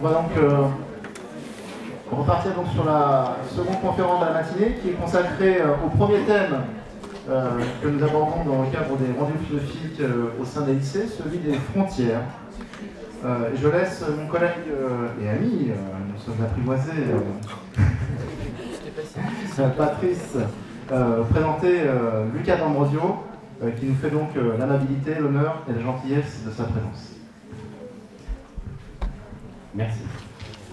On va donc repartir donc sur la seconde conférence de la matinée qui est consacrée au premier thème que nous abordons dans le cadre des rendez-vous philosophiques au sein des lycées, celui des frontières. Je laisse mon collègue et ami, nous sommes apprivoisés, Patrice, présenter Luca D'Ambrosio, qui nous fait donc l'amabilité, l'honneur et la gentillesse de sa présence. Merci.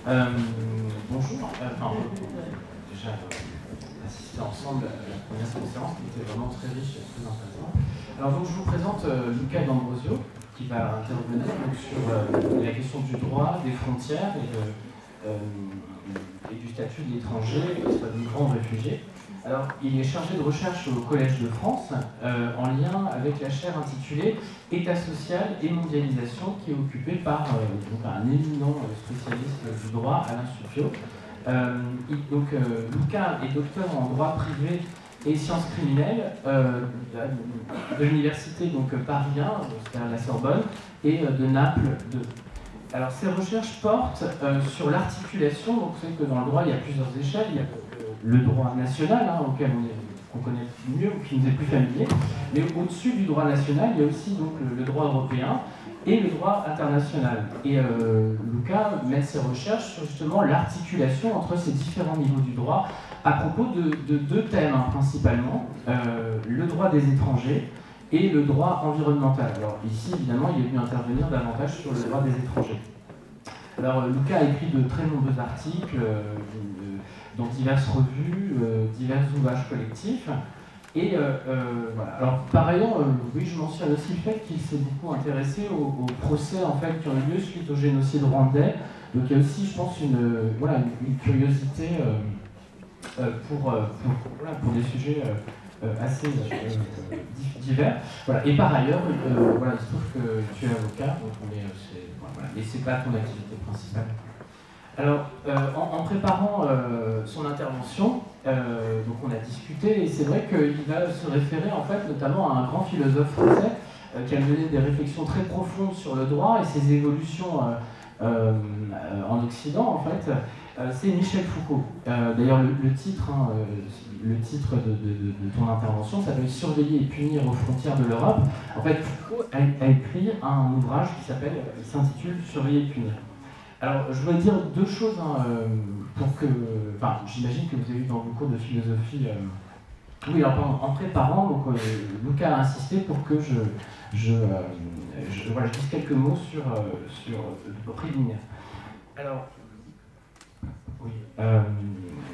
Bonjour. Déjà assisté ensemble à la première conférence qui était vraiment très riche et très intéressante. Alors donc je vous présente Luca D'Ambrosio qui va intervenir donc, sur la question du droit, des frontières et du statut de l'étranger, du grand réfugié. Alors, il est chargé de recherche au Collège de France en lien avec la chaire intitulée État social et mondialisation qui est occupée par un éminent spécialiste du droit, Alain Supiot. Luca est docteur en droit privé et sciences criminelles de l'université Paris 1, c'est-à-dire la Sorbonne, et de Naples 2. Alors, ces recherches portent sur l'articulation. Donc, vous savez que dans le droit, il y a plusieurs échelles. Il y a le droit national, auquel on connaît mieux ou qui nous est plus familier, mais au-dessus du droit national, il y a aussi donc, le droit européen et le droit international. Et Luca mène ses recherches sur justement l'articulation entre ces différents niveaux du droit à propos de deux thèmes principalement, le droit des étrangers et le droit environnemental. Alors ici, évidemment, il est venu intervenir davantage sur le droit des étrangers. Alors Luca a écrit de très nombreux articles dans diverses revues, divers ouvrages collectifs. Et voilà. Alors par ailleurs, oui, je mentionne aussi le fait qu'il s'est beaucoup intéressé aux procès en fait, qui ont eu lieu suite au génocide rwandais. Donc il y a aussi, je pense, une curiosité pour des sujets assez divers. Voilà. Et par ailleurs, voilà, il se trouve que tu es avocat, mais c'est pas ton activité principale. Alors, en préparant son intervention, donc on a discuté, et c'est vrai qu'il va se référer en fait notamment à un grand philosophe français qui a mené des réflexions très profondes sur le droit et ses évolutions en Occident en fait. C'est Michel Foucault. D'ailleurs, le titre de ton intervention s'appelle « Surveiller et punir aux frontières de l'Europe ». En fait, Foucault a écrit un ouvrage qui s'intitule « Surveiller et punir ». Alors, je voudrais dire deux choses pour que... Enfin, j'imagine que vous avez eu dans vos cours de philosophie... Oui, alors en préparant, donc, Luca a insisté pour que je dise quelques mots sur le préliminaire. Alors, oui.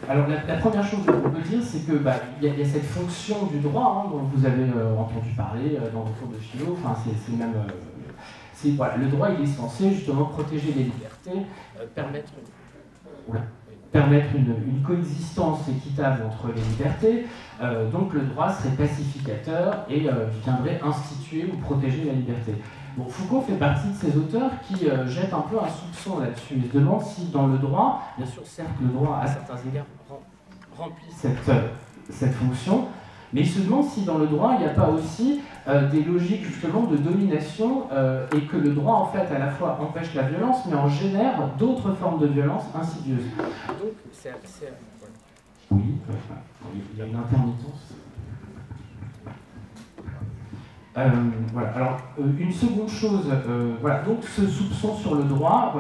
Alors la première chose qu'on peut dire, c'est que y a cette fonction du droit dont vous avez entendu parler dans vos cours de philo. Enfin, c'est même... Voilà, le droit, il est censé justement protéger les libertés, permettre une coexistence équitable entre les libertés. Donc le droit serait pacificateur et viendrait instituer ou protéger la liberté. Bon, Foucault fait partie de ces auteurs qui jettent un peu un soupçon là-dessus. Il se demande si dans le droit, bien sûr, certes, le droit à certains égards remplit cette fonction, mais il se demande si dans le droit, il n'y a pas aussi des logiques justement de domination et que le droit en fait à la fois empêche la violence mais en génère d'autres formes de violence insidieuses. Donc oui, il y a une intermittence. Voilà. Alors une seconde chose, voilà, donc ce soupçon sur le droit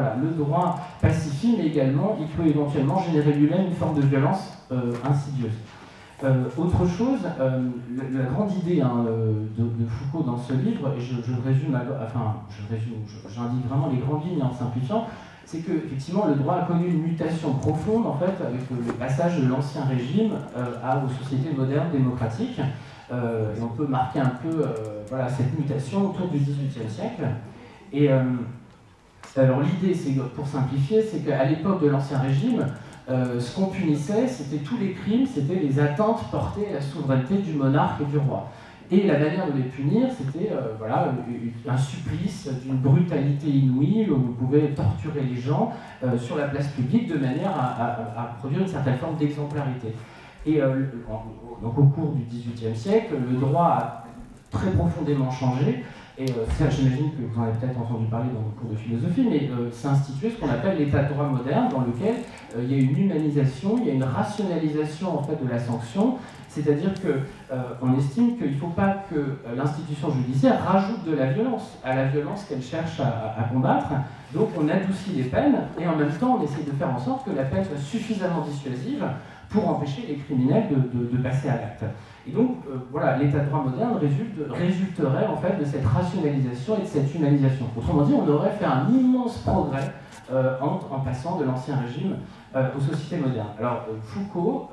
pacifie, mais également il peut éventuellement générer lui-même une forme de violence insidieuse. Autre chose, la grande idée de Foucault dans ce livre, et j'indique vraiment les grandes lignes en simplifiant, c'est qu'effectivement le droit a connu une mutation profonde en fait avec le passage de l'ancien régime aux sociétés modernes démocratiques. Et on peut marquer un peu cette mutation autour du XVIIIe siècle. Et alors l'idée, pour simplifier, c'est qu'à l'époque de l'ancien régime, ce qu'on punissait, c'était tous les crimes, c'était les atteintes portées à la souveraineté du monarque et du roi. Et la manière de les punir, c'était un supplice d'une brutalité inouïe, où vous pouvez torturer les gens sur la place publique de manière à produire une certaine forme d'exemplarité. Et donc au cours du XVIIIe siècle, le droit a très profondément changé. et ça j'imagine que vous en avez peut-être entendu parler dans vos cours de philosophie, mais c'est institué ce qu'on appelle l'état de droit moderne, dans lequel il y a une humanisation, il y a une rationalisation en fait de la sanction, c'est-à-dire qu'on estime qu'il ne faut pas que l'institution judiciaire rajoute de la violence à la violence qu'elle cherche à combattre. Donc on adoucit les peines et en même temps on essaie de faire en sorte que la peine soit suffisamment dissuasive pour empêcher les criminels de passer à l'acte. Et donc voilà, l'état de droit moderne résulterait en fait de cette rationalisation et de cette humanisation. Autrement dit, on aurait fait un immense progrès en passant de l'ancien régime aux sociétés modernes. Alors Foucault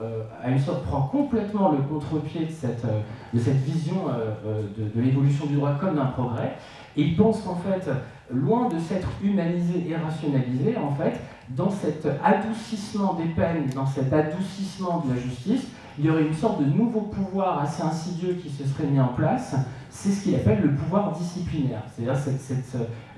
prend complètement le contre-pied de cette vision de l'évolution du droit comme d'un progrès, et il pense qu'en fait, loin de s'être humanisé et rationalisé, en fait, dans cet adoucissement des peines, dans cet adoucissement de la justice, il y aurait une sorte de nouveau pouvoir assez insidieux qui se serait mis en place. C'est ce qu'il appelle le pouvoir disciplinaire. C'est-à-dire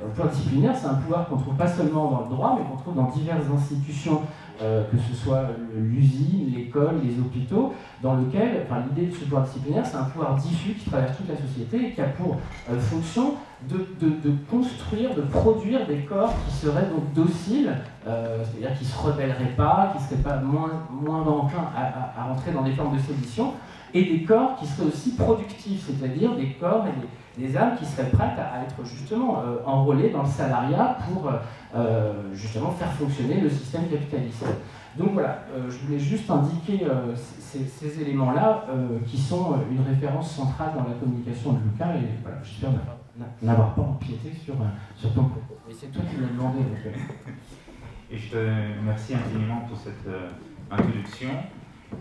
le pouvoir disciplinaire, c'est un pouvoir qu'on ne trouve pas seulement dans le droit, mais qu'on trouve dans diverses institutions, que ce soit l'usine, l'école, les hôpitaux, dans lequel, l'idée de ce pouvoir disciplinaire, c'est un pouvoir diffus qui traverse toute la société et qui a pour fonction de construire, de produire des corps qui seraient donc dociles, c'est-à-dire qui ne se rebelleraient pas, qui ne seraient pas moins enclins à rentrer dans des formes de sédition, et des corps qui seraient aussi productifs, c'est-à-dire des corps et des âmes qui seraient prêtes à être justement enrôlées dans le salariat pour justement faire fonctionner le système capitaliste. Donc voilà, je voulais juste indiquer ces éléments-là qui sont une référence centrale dans la communication de Lucas, et voilà, j'espère n'avoir pas empiété sur ton propos. Et c'est toi qui me l'as demandé. Donc, Et je te remercie infiniment pour cette introduction.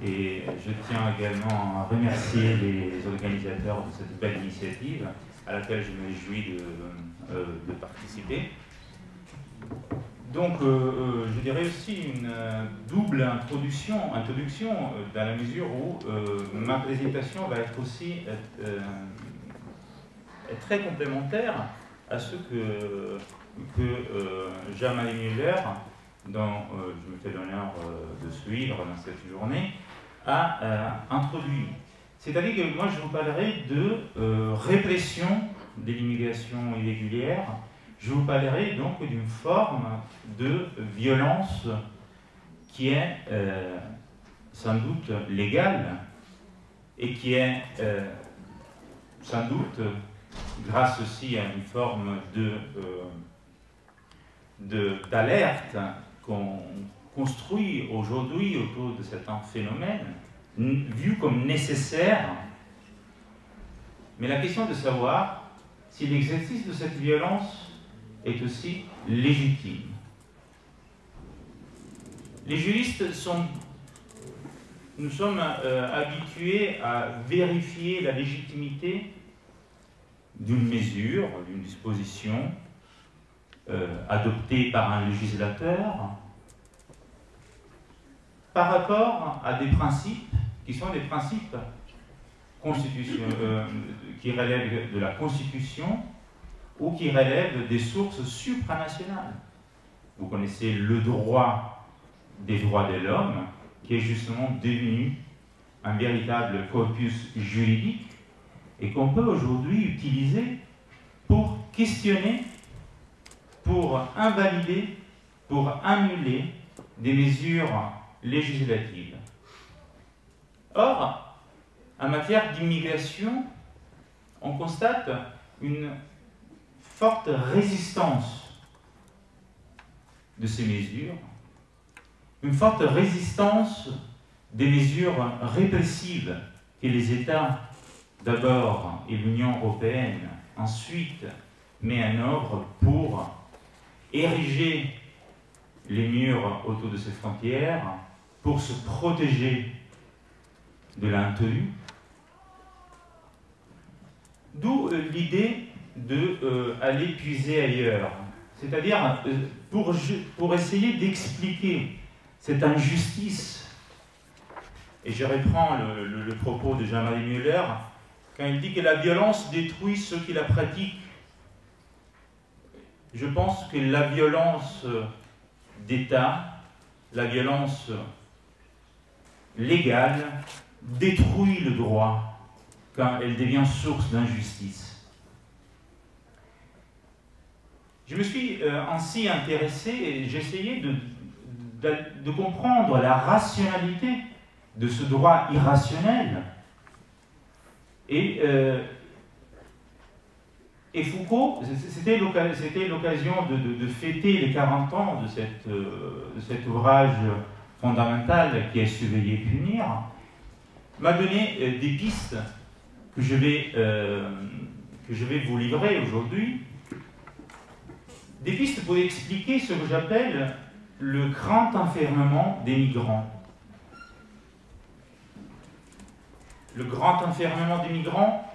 Et je tiens également à remercier les organisateurs de cette belle initiative à laquelle je me réjouis de participer. Donc, je dirais aussi une double introduction dans la mesure où ma présentation va être aussi très complémentaire à ce que Jean-Marie Müller, dont je me fais l'honneur de suivre dans cette journée, a introduit. C'est-à-dire que moi je vous parlerai de répression de l'immigration irrégulière, je vous parlerai donc d'une forme de violence qui est sans doute légale et qui est sans doute, grâce aussi à une forme d'alerte qu'on construit aujourd'hui autour de certains phénomènes, vu comme nécessaire. Mais la question de savoir si l'exercice de cette violence est aussi légitime. Les juristes nous sommes habitués à vérifier la légitimité d'une mesure, d'une disposition adoptée par un législateur par rapport à des principes qui sont des principes qui relèvent de la Constitution ou qui relèvent des sources supranationales. Vous connaissez le droit des droits de l'homme, qui est justement devenu un véritable corpus juridique et qu'on peut aujourd'hui utiliser pour questionner, pour invalider, pour annuler des mesures législatives. Or, en matière d'immigration, on constate une forte résistance de ces mesures, une forte résistance des mesures répressives que les États, d'abord, et l'Union européenne, ensuite, met en œuvre pour ériger les murs autour de ces frontières, pour se protéger de l'intrus. D'où l'idée d'aller puiser ailleurs, c'est-à-dire pour essayer d'expliquer cette injustice. Et je reprends le propos de Jean-Marie Müller, quand il dit que la violence détruit ceux qui la pratiquent. Je pense que la violence d'État, la violence légale, détruit le droit quand elle devient source d'injustice. je me suis ainsi intéressé et j'ai essayé de comprendre la rationalité de ce droit irrationnel. Et Foucault, c'était l'occasion de fêter les 40 ans de cet ouvrage fondamental qui est Surveiller et punir, m'a donné des pistes que je vais vous livrer aujourd'hui. Des pistes pour expliquer ce que j'appelle le grand enfermement des migrants. Le grand enfermement des migrants,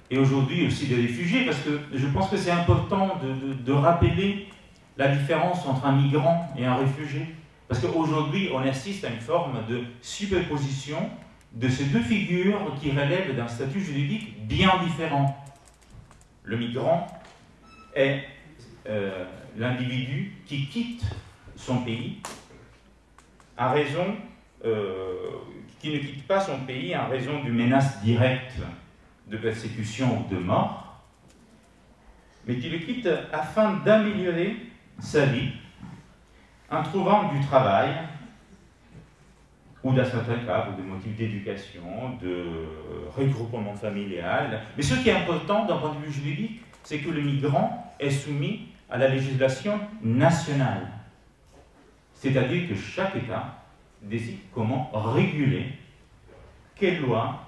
et aujourd'hui aussi des réfugiés, parce que je pense que c'est important de rappeler la différence entre un migrant et un réfugié. Parce qu'aujourd'hui, on assiste à une forme de superposition de ces deux figures qui relèvent d'un statut juridique bien différent. Le migrant est l'individu qui quitte son pays à raison, qui ne quitte pas son pays en raison d'une menace directe de persécution ou de mort, mais qui le quitte afin d'améliorer sa vie en trouvant du travail ou dans certains cas pour des motifs d'éducation, de regroupement familial. Mais ce qui est important d'un point de vue juridique, c'est que le migrant est soumis à la législation nationale. C'est-à-dire que chaque État décide comment réguler, quelle loi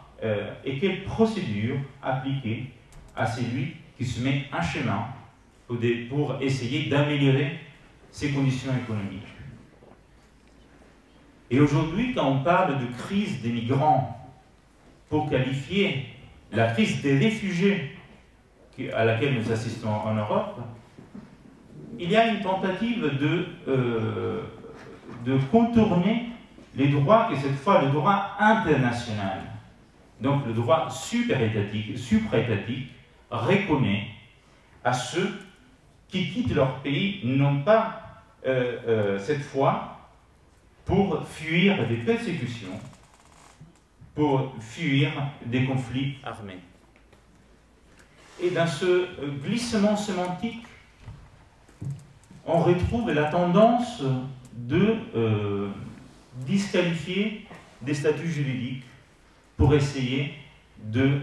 et quelle procédure appliquer à celui qui se met en chemin pour essayer d'améliorer ses conditions économiques. Et aujourd'hui, quand on parle de crise des migrants, pour qualifier la crise des réfugiés à laquelle nous assistons en Europe, il y a une tentative de contourner les droits, et cette fois le droit international. Donc le droit supra-étatique, reconnaît à ceux qui quittent leur pays, non pas cette fois pour fuir des persécutions, pour fuir des conflits armés. Et dans ce glissement sémantique, on retrouve la tendance de disqualifier des statuts juridiques pour essayer de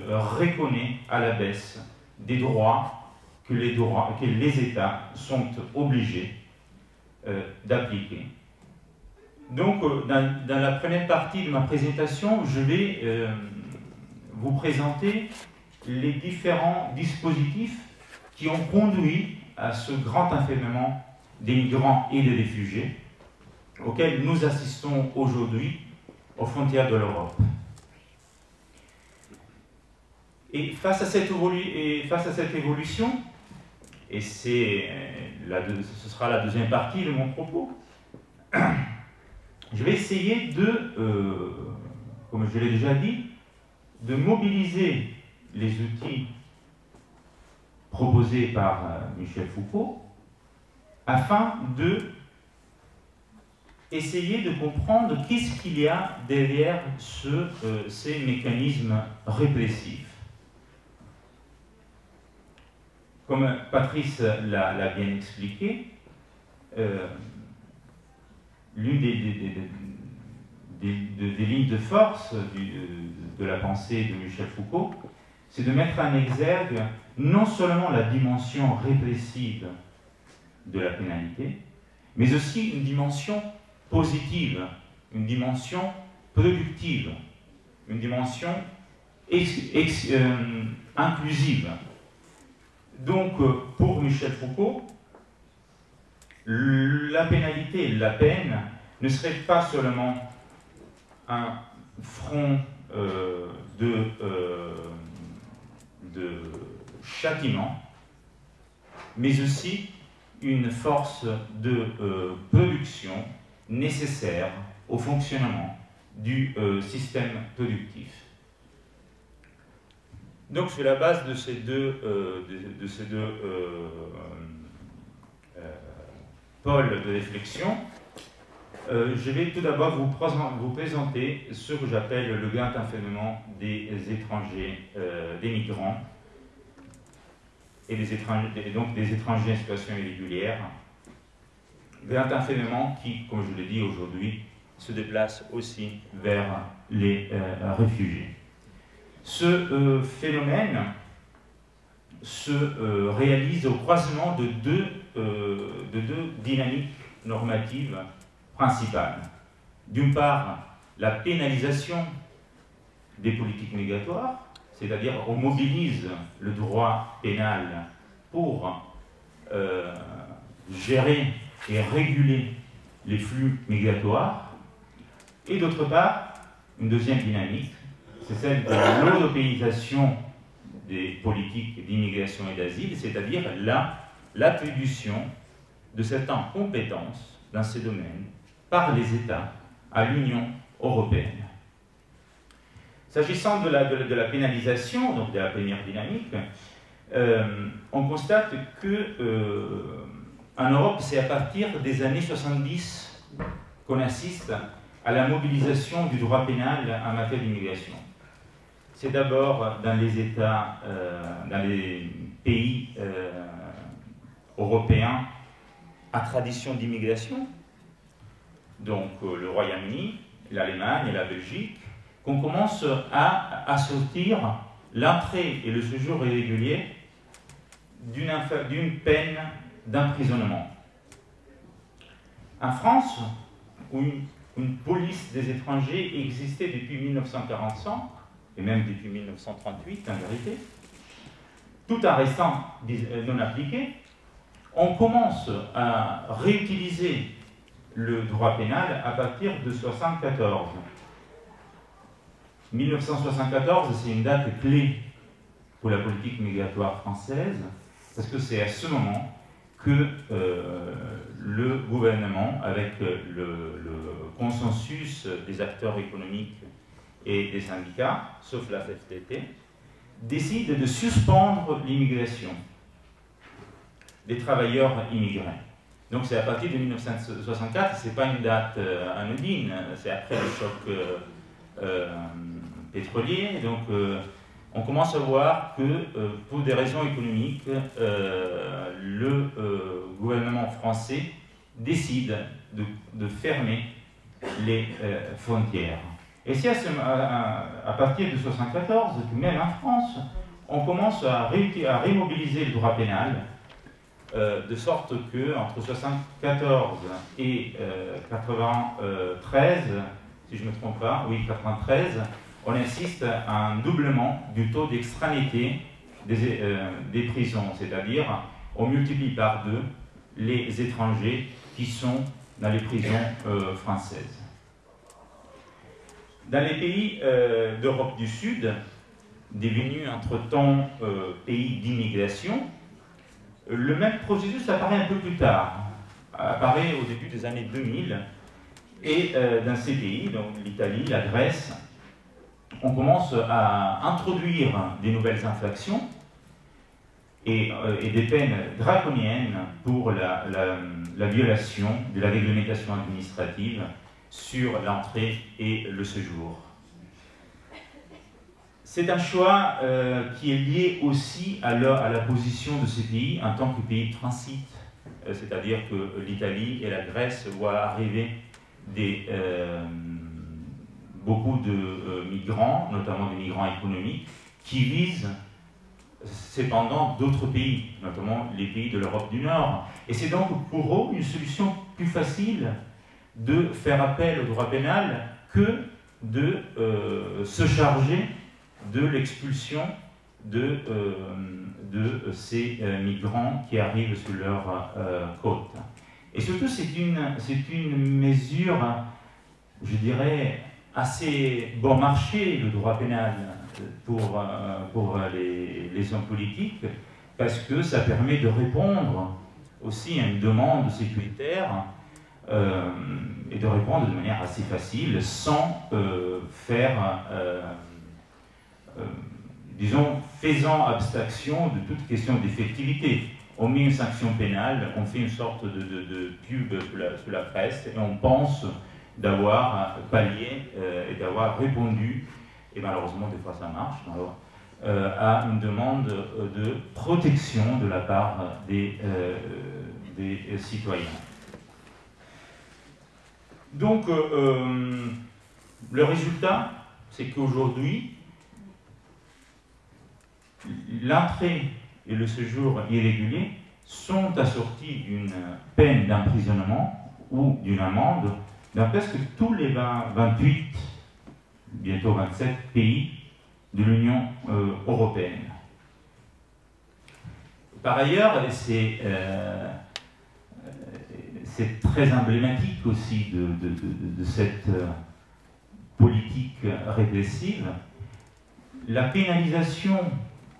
reconnaître à la baisse des droits que les États sont obligés d'appliquer. Donc, dans la première partie de ma présentation, je vais vous présenter les différents dispositifs qui ont conduit à ce grand enfermement des migrants et des réfugiés auquel nous assistons aujourd'hui aux frontières de l'Europe. Et face à cette évolution, et ce sera la deuxième partie de mon propos, je vais essayer comme je l'ai déjà dit, de mobiliser les outils proposés par Michel Foucault afin de essayer de comprendre qu'est-ce qu'il y a derrière ces mécanismes répressifs. Comme Patrice l'a bien expliqué, l'une des lignes de force de la pensée de Michel Foucault, c'est de mettre en exergue non seulement la dimension répressive de la pénalité, mais aussi une dimension positive, une dimension productive, une dimension inclusive. Donc, pour Michel Foucault, la pénalité, la peine, ne serait pas seulement un front de châtiment, mais aussi une force de production nécessaire au fonctionnement du système productif. Donc, sur la base de ces deux pôles de réflexion, je vais tout d'abord vous présenter ce que j'appelle le grand enfermement des étrangers, des migrants, et donc des étrangers en situation irrégulière, vers un phénomène qui, comme je l'ai dit aujourd'hui, se déplace aussi vers les réfugiés. Ce phénomène se réalise au croisement de deux dynamiques normatives principales. D'une part, la pénalisation des politiques migratoires, c'est-à-dire on mobilise le droit pénal pour gérer et réguler les flux migratoires, et d'autre part, une deuxième dynamique, c'est celle de l'européisation des politiques d'immigration et d'asile, c'est-à-dire l'attribution de certaines compétences dans ces domaines par les États à l'Union européenne. S'agissant de la pénalisation, donc de la première dynamique, on constate que en Europe, c'est à partir des années 70 qu'on assiste à la mobilisation du droit pénal en matière d'immigration. C'est d'abord dans les États, dans les pays européens à tradition d'immigration, donc le Royaume-Uni, l'Allemagne et la Belgique, qu'on commence à assortir l'entrée et le séjour irrégulier d'une peine d'emprisonnement. En France, où une police des étrangers existait depuis 1945, et même depuis 1938 en vérité, tout en restant non appliqué, on commence à réutiliser le droit pénal à partir de 1974. 1974, c'est une date clé pour la politique migratoire française, parce que c'est à ce moment que le gouvernement, avec le consensus des acteurs économiques et des syndicats, sauf la FFTT, décide de suspendre l'immigration des travailleurs immigrés. Donc c'est à partir de 1964, ce n'est pas une date anodine, c'est après le choc pétrolier, donc on commence à voir que pour des raisons économiques, le gouvernement français décide de fermer les frontières. Et c'est à partir de 1974 que même en France, on commence à remobiliser le droit pénal, de sorte que entre 1974 et 1993, si je ne me trompe pas, oui, 1993, on assiste à un doublement du taux d'extranéité des prisons, c'est-à-dire on multiplie par 2 les étrangers qui sont dans les prisons françaises. Dans les pays d'Europe du Sud, devenus entre-temps pays d'immigration, le même processus apparaît un peu plus tard, apparaît au début des années 2000, et dans ces pays, donc l'Italie, la Grèce, on commence à introduire des nouvelles infractions et des peines draconiennes pour la violation de la réglementation administrative sur l'entrée et le séjour. C'est un choix qui est lié aussi à la position de ces pays en tant que pays de transit, c'est-à-dire que l'Italie et la Grèce voient arriver beaucoup de migrants, notamment des migrants économiques, qui visent cependant d'autres pays, notamment les pays de l'Europe du Nord. Et c'est donc pour eux une solution plus facile de faire appel au droit pénal que de se charger de l'expulsion de ces migrants qui arrivent sur leur côte. Et surtout, c'est une mesure, je dirais, assez bon marché, le droit pénal, pour les hommes politiques, parce que ça permet de répondre aussi à une demande sécuritaire et de répondre de manière assez facile, sans faire, disons, faisant abstraction de toute question d'effectivité. On met une sanction pénale, on fait une sorte de pub sous la presse et on pense d'avoir pallié et d'avoir répondu, et malheureusement des fois ça marche, alors, à une demande de protection de la part des citoyens. Donc, le résultat, c'est qu'aujourd'hui, l'entrée et le séjour irrégulier sont assortis d'une peine d'emprisonnement ou d'une amende dans presque tous les 28, bientôt 27 pays de l'Union européenne. Par ailleurs, c'est très emblématique aussi de cette politique répressive. La pénalisation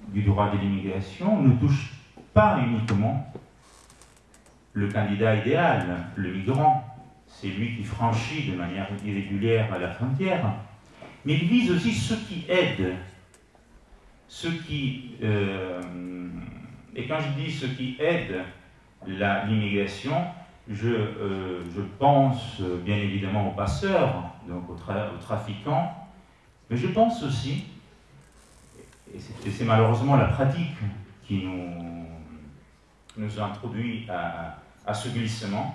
du droit de l'immigration ne touche pas uniquement le candidat idéal, le migrant, c'est lui qui franchit de manière irrégulière la frontière, mais il vise aussi ceux qui aident, ceux qui... et quand je dis ceux qui aident l'immigration, je pense bien évidemment aux passeurs, donc aux trafiquants, mais je pense aussi, et c'est malheureusement la pratique qui nous introduit à ce glissement,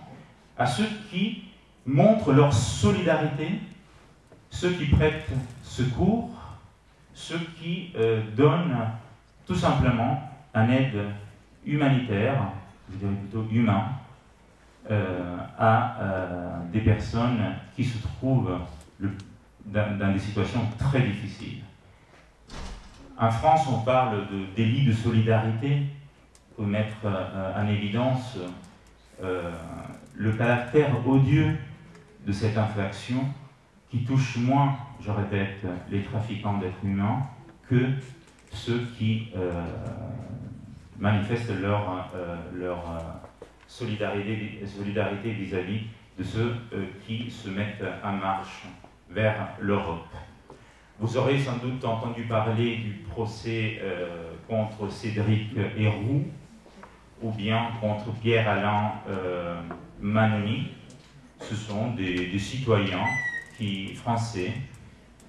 à ceux qui montrent leur solidarité, ceux qui prêtent secours, ceux qui donnent tout simplement une aide humanitaire, je dirais plutôt humain, à des personnes qui se trouvent dans des situations très difficiles. En France, on parle de délit de solidarité pour mettre en évidence le caractère odieux de cette infraction qui touche moins, je répète, les trafiquants d'êtres humains que ceux qui manifestent leur solidarité vis-à-vis de ceux qui se mettent en marche vers l'Europe. Vous aurez sans doute entendu parler du procès contre Cédric Héroux ou bien contre Pierre-Alain Manoni. Ce sont des citoyens français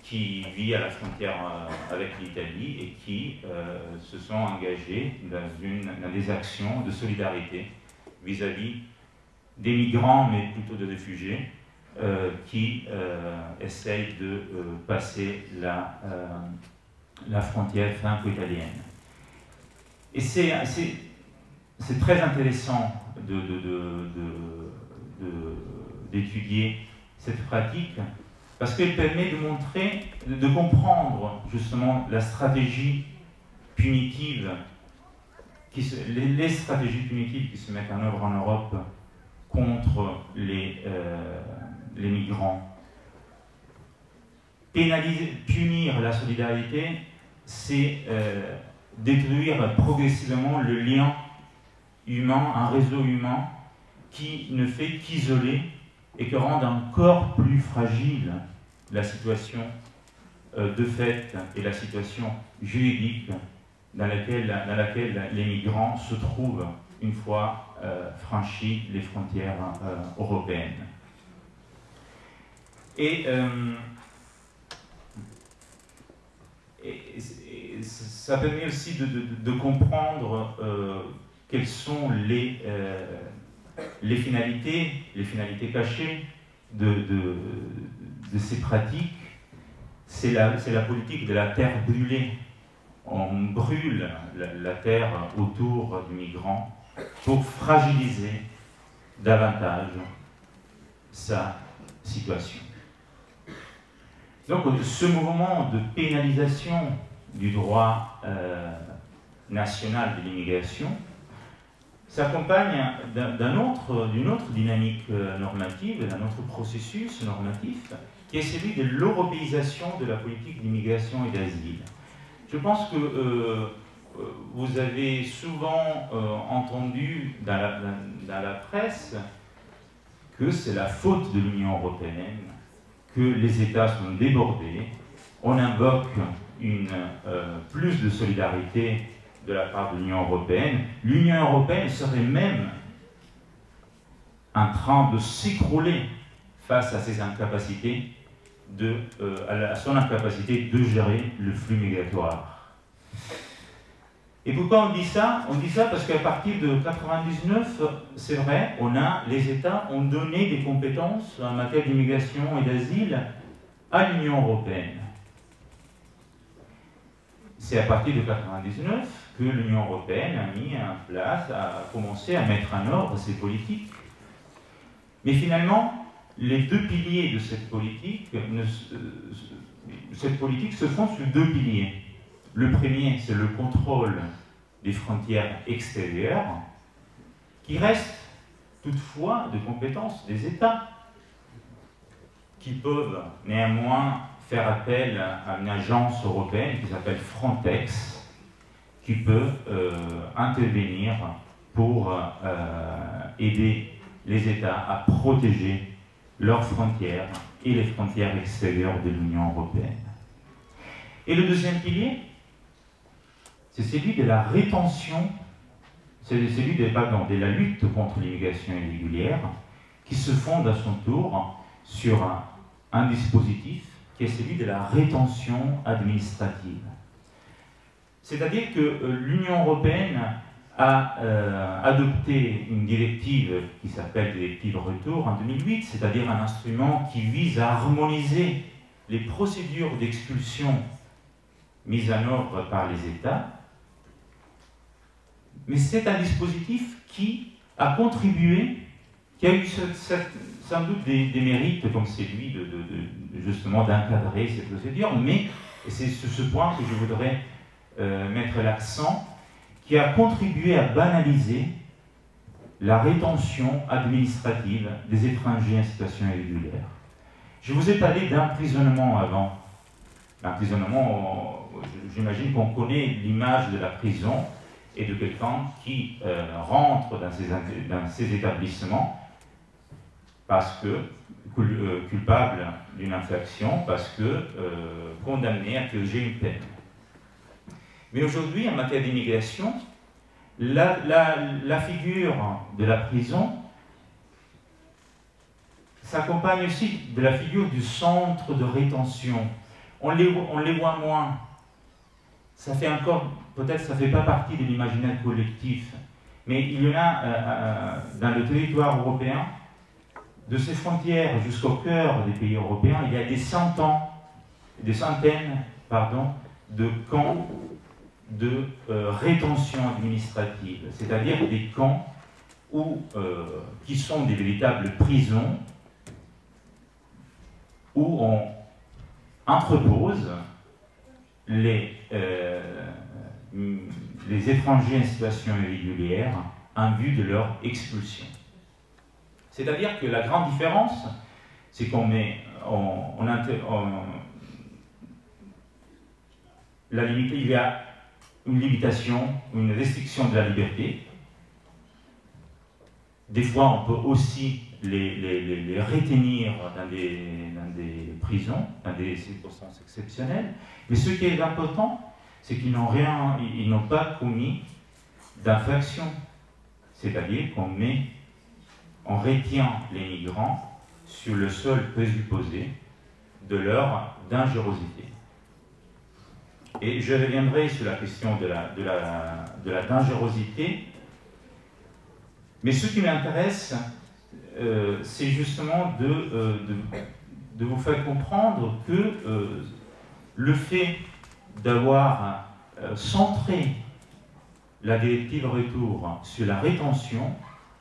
qui vivent à la frontière avec l'Italie et qui se sont engagés dans des actions de solidarité vis-à-vis des migrants, mais plutôt de réfugiés, qui essayent de passer la frontière franco-italienne. Et c'est très intéressant d'étudier cette pratique parce qu'elle permet de montrer, de comprendre justement la stratégie punitive, les stratégies punitives qui se mettent en œuvre en Europe contre les migrants. Punir la solidarité, c'est détruire progressivement le lien humain, un réseau humain qui ne fait qu'isoler et qui rend encore plus fragile la situation de fait et la situation juridique dans laquelle les migrants se trouvent une fois franchis les frontières européennes. Et ça permet aussi de comprendre quelles sont les finalités cachées de ces pratiques. C'est la politique de la terre brûlée. On brûle la terre autour du migrant pour fragiliser davantage sa situation. Donc ce mouvement de pénalisation du droit national de l'immigration s'accompagne d'une autre dynamique normative, d'un autre processus normatif, qui est celui de l'européisation de la politique d'immigration et d'asile. Je pense que vous avez souvent entendu dans la presse que c'est la faute de l'Union européenne, que les États sont débordés. On invoque plus de solidarité de la part de l'Union européenne. L'Union européenne serait même en train de s'écrouler face à ses incapacités, à son incapacité de gérer le flux migratoire. Et pourquoi on dit ça? On dit ça parce qu'à partir de 1999, c'est vrai, les États ont donné des compétences en matière d'immigration et d'asile à l'Union européenne. C'est à partir de 1999 que l'Union européenne a mis en place, a commencé à mettre en ordre ses politiques. Mais finalement, les deux piliers de cette politique se font sur deux piliers. Le premier, c'est le contrôle des frontières extérieures, qui reste toutefois de compétence des États, qui peuvent néanmoins faire appel à une agence européenne qui s'appelle Frontex, qui peut intervenir pour aider les États à protéger leurs frontières et les frontières extérieures de l'Union européenne. Et le deuxième pilier, c'est celui de la rétention, c'est celui de la lutte contre l'immigration irrégulière, qui se fonde à son tour sur un dispositif qui est celui de la rétention administrative. C'est-à-dire que l'Union européenne a adopté une directive qui s'appelle Directive Retour en 2008, c'est-à-dire un instrument qui vise à harmoniser les procédures d'expulsion mises en œuvre par les États. Mais c'est un dispositif qui a contribué, qui a eu sans doute des mérites comme celui justement d'encadrer ces procédures, mais c'est sur ce point que je voudrais mettre l'accent, qui a contribué à banaliser la rétention administrative des étrangers en situation irrégulière. Je vous ai parlé d'emprisonnement avant. L'emprisonnement, j'imagine qu'on connaît l'image de la prison et de quelqu'un qui rentre dans ces établissements parce que culpable d'une infraction, parce que condamné à purger une peine. Mais aujourd'hui, en matière d'immigration, la figure de la prison s'accompagne aussi de la figure du centre de rétention. On les voit moins. Ça fait encore, peut-être ça ne fait pas partie de l'imaginaire collectif, mais il y en a dans le territoire européen, de ses frontières jusqu'au cœur des pays européens, il y a des centaines de camps de rétention administrative, c'est-à-dire des camps qui sont des véritables prisons où on entrepose les étrangers en situation irrégulière en vue de leur expulsion. C'est-à-dire que la grande différence, c'est qu'on met il y a une limitation, une restriction de la liberté. Des fois, on peut aussi les retenir dans des prisons, dans des circonstances exceptionnelles. Mais ce qui est important, c'est qu'ils n'ont pas commis d'infraction. C'est-à-dire on retient les migrants sur le seul présupposé de leur dangerosité. Et je reviendrai sur la question de la dangerosité. Mais ce qui m'intéresse, c'est justement de vous faire comprendre que le fait d'avoir centré la directive Retour sur la rétention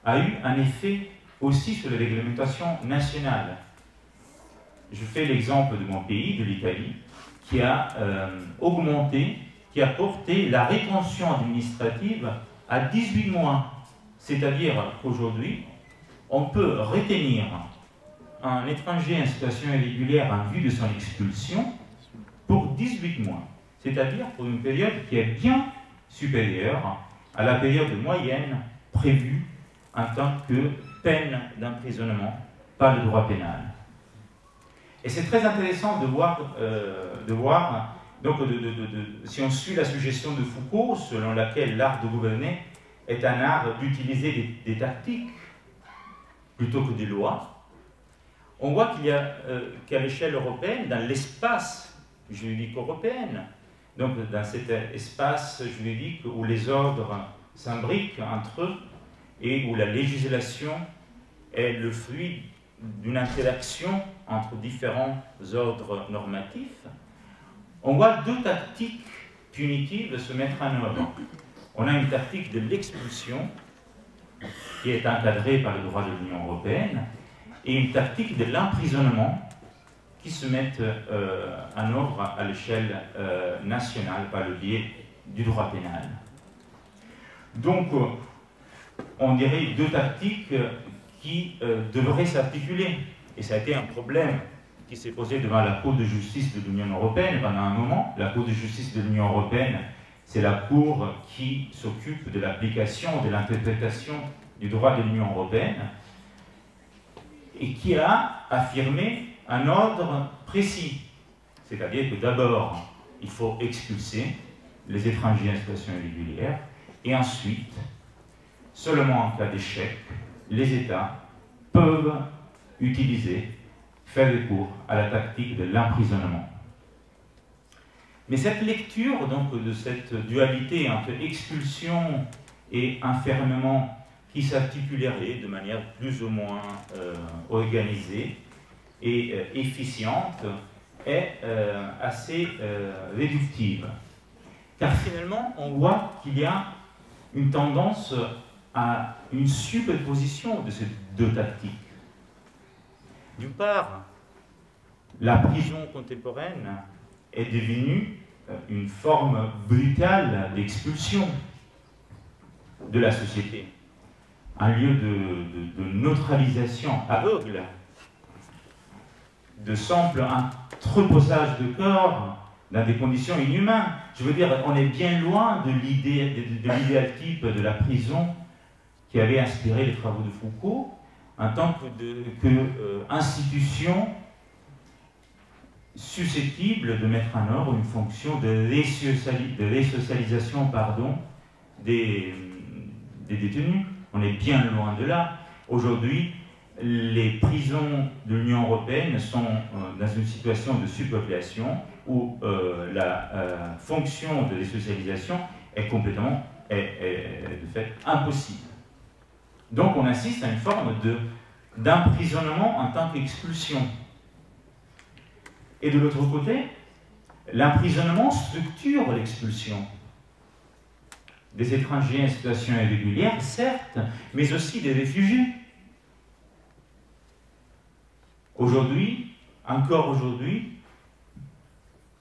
a eu un effet aussi sur les réglementations nationales. Je fais l'exemple de mon pays, de l'Italie, qui a augmenté, qui a porté la rétention administrative à 18 mois. C'est-à-dire qu'aujourd'hui, on peut retenir un étranger en situation irrégulière en vue de son expulsion pour 18 mois. C'est-à-dire pour une période qui est bien supérieure à la période moyenne prévue en tant que peine d'emprisonnement par le droit pénal. Et c'est très intéressant de voir, donc si on suit la suggestion de Foucault, selon laquelle l'art de gouverner est un art d'utiliser des tactiques plutôt que des lois, on voit qu'il y a qu'à l'échelle européenne, dans l'espace juridique européen, donc dans cet espace juridique où les ordres s'imbriquent entre eux et où la législation est le fruit d'une interaction entre différents ordres normatifs, on voit deux tactiques punitives se mettre en œuvre. On a une tactique de l'expulsion, qui est encadrée par le droit de l'Union européenne, et une tactique de l'emprisonnement, qui se mettent en œuvre à l'échelle nationale par le biais du droit pénal. Donc, on dirait deux tactiques qui devraient s'articuler. Et ça a été un problème qui s'est posé devant la Cour de justice de l'Union européenne pendant un moment. La Cour de justice de l'Union européenne, c'est la Cour qui s'occupe de l'application, de l'interprétation du droit de l'Union européenne, et qui a affirmé un ordre précis. C'est-à-dire que d'abord, il faut expulser les étrangers en situation irrégulière, et ensuite, seulement en cas d'échec, les États peuvent faire recours à la tactique de l'emprisonnement. Mais cette lecture donc, de cette dualité entre expulsion et enfermement qui s'articulerait de manière plus ou moins organisée et efficiente est assez réductive. Car finalement, on voit qu'il y a une tendance à une superposition de ces deux tactiques. D'une part, la prison contemporaine est devenue une forme brutale d'expulsion de la société, un lieu de neutralisation aveugle, de simple entreposage de corps dans des conditions inhumaines. Je veux dire, on est bien loin de l'idéal type de la prison qui avait inspiré les travaux de Foucault en tant qu'institution susceptible de mettre en œuvre une fonction de résocialisation des détenus. On est bien loin de là. Aujourd'hui, les prisons de l'Union européenne sont dans une situation de surpopulation où la fonction de résocialisation est complètement, de fait, impossible. Donc on assiste à une forme d'emprisonnement en tant qu'expulsion. Et de l'autre côté, l'emprisonnement structure l'expulsion des étrangers en situation irrégulière, certes, mais aussi des réfugiés. Aujourd'hui, encore aujourd'hui,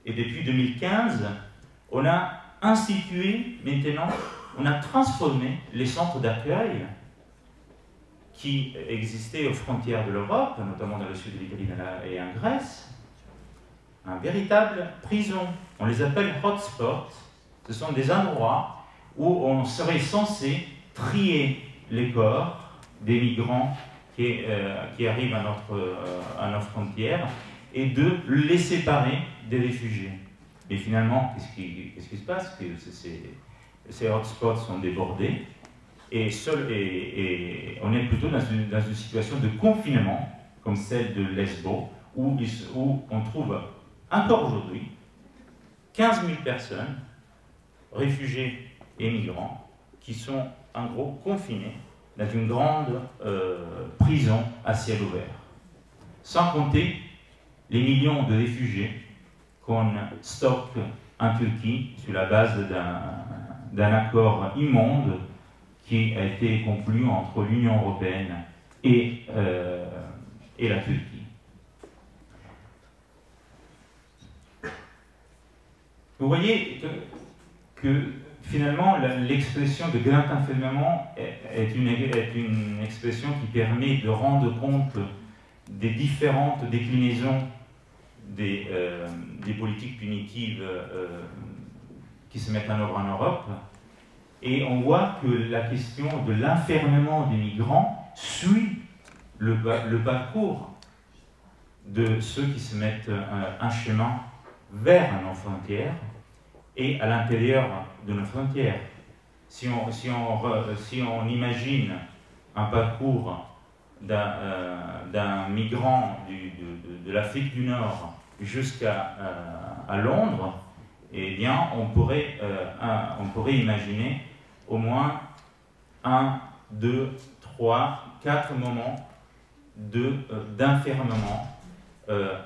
et depuis 2015, on a institué maintenant, on a transformé les centres d'accueil qui existaient aux frontières de l'Europe, notamment dans le sud de l'Italie et en Grèce, en véritable prison. On les appelle hotspots. Ce sont des endroits où on serait censé trier les corps des migrants qui arrivent à nos frontières et de les séparer des réfugiés. Et finalement, qu'est-ce qui se passe? Que ces hotspots sont débordés et on est plutôt dans une situation de confinement, comme celle de Lesbos, où on trouve encore aujourd'hui 15 000 personnes, réfugiés et migrants, qui sont en gros confinés dans une grande prison à ciel ouvert. Sans compter les millions de réfugiés qu'on stocke en Turquie sur la base d'un accord immonde qui a été conclu entre l'Union européenne et la Turquie. Vous voyez que finalement, l'expression de grand enfermement est une expression qui permet de rendre compte des différentes déclinaisons des politiques punitives qui se mettent en œuvre en Europe. Et on voit que la question de l'enfermement des migrants suit le parcours de ceux qui se mettent en chemin vers nos frontières et à l'intérieur de nos frontières. Si on imagine un parcours d'un migrant de l'Afrique du Nord jusqu'à Londres, eh bien, on pourrait imaginer au moins 1, 2, 3, 4 moments d'enfermement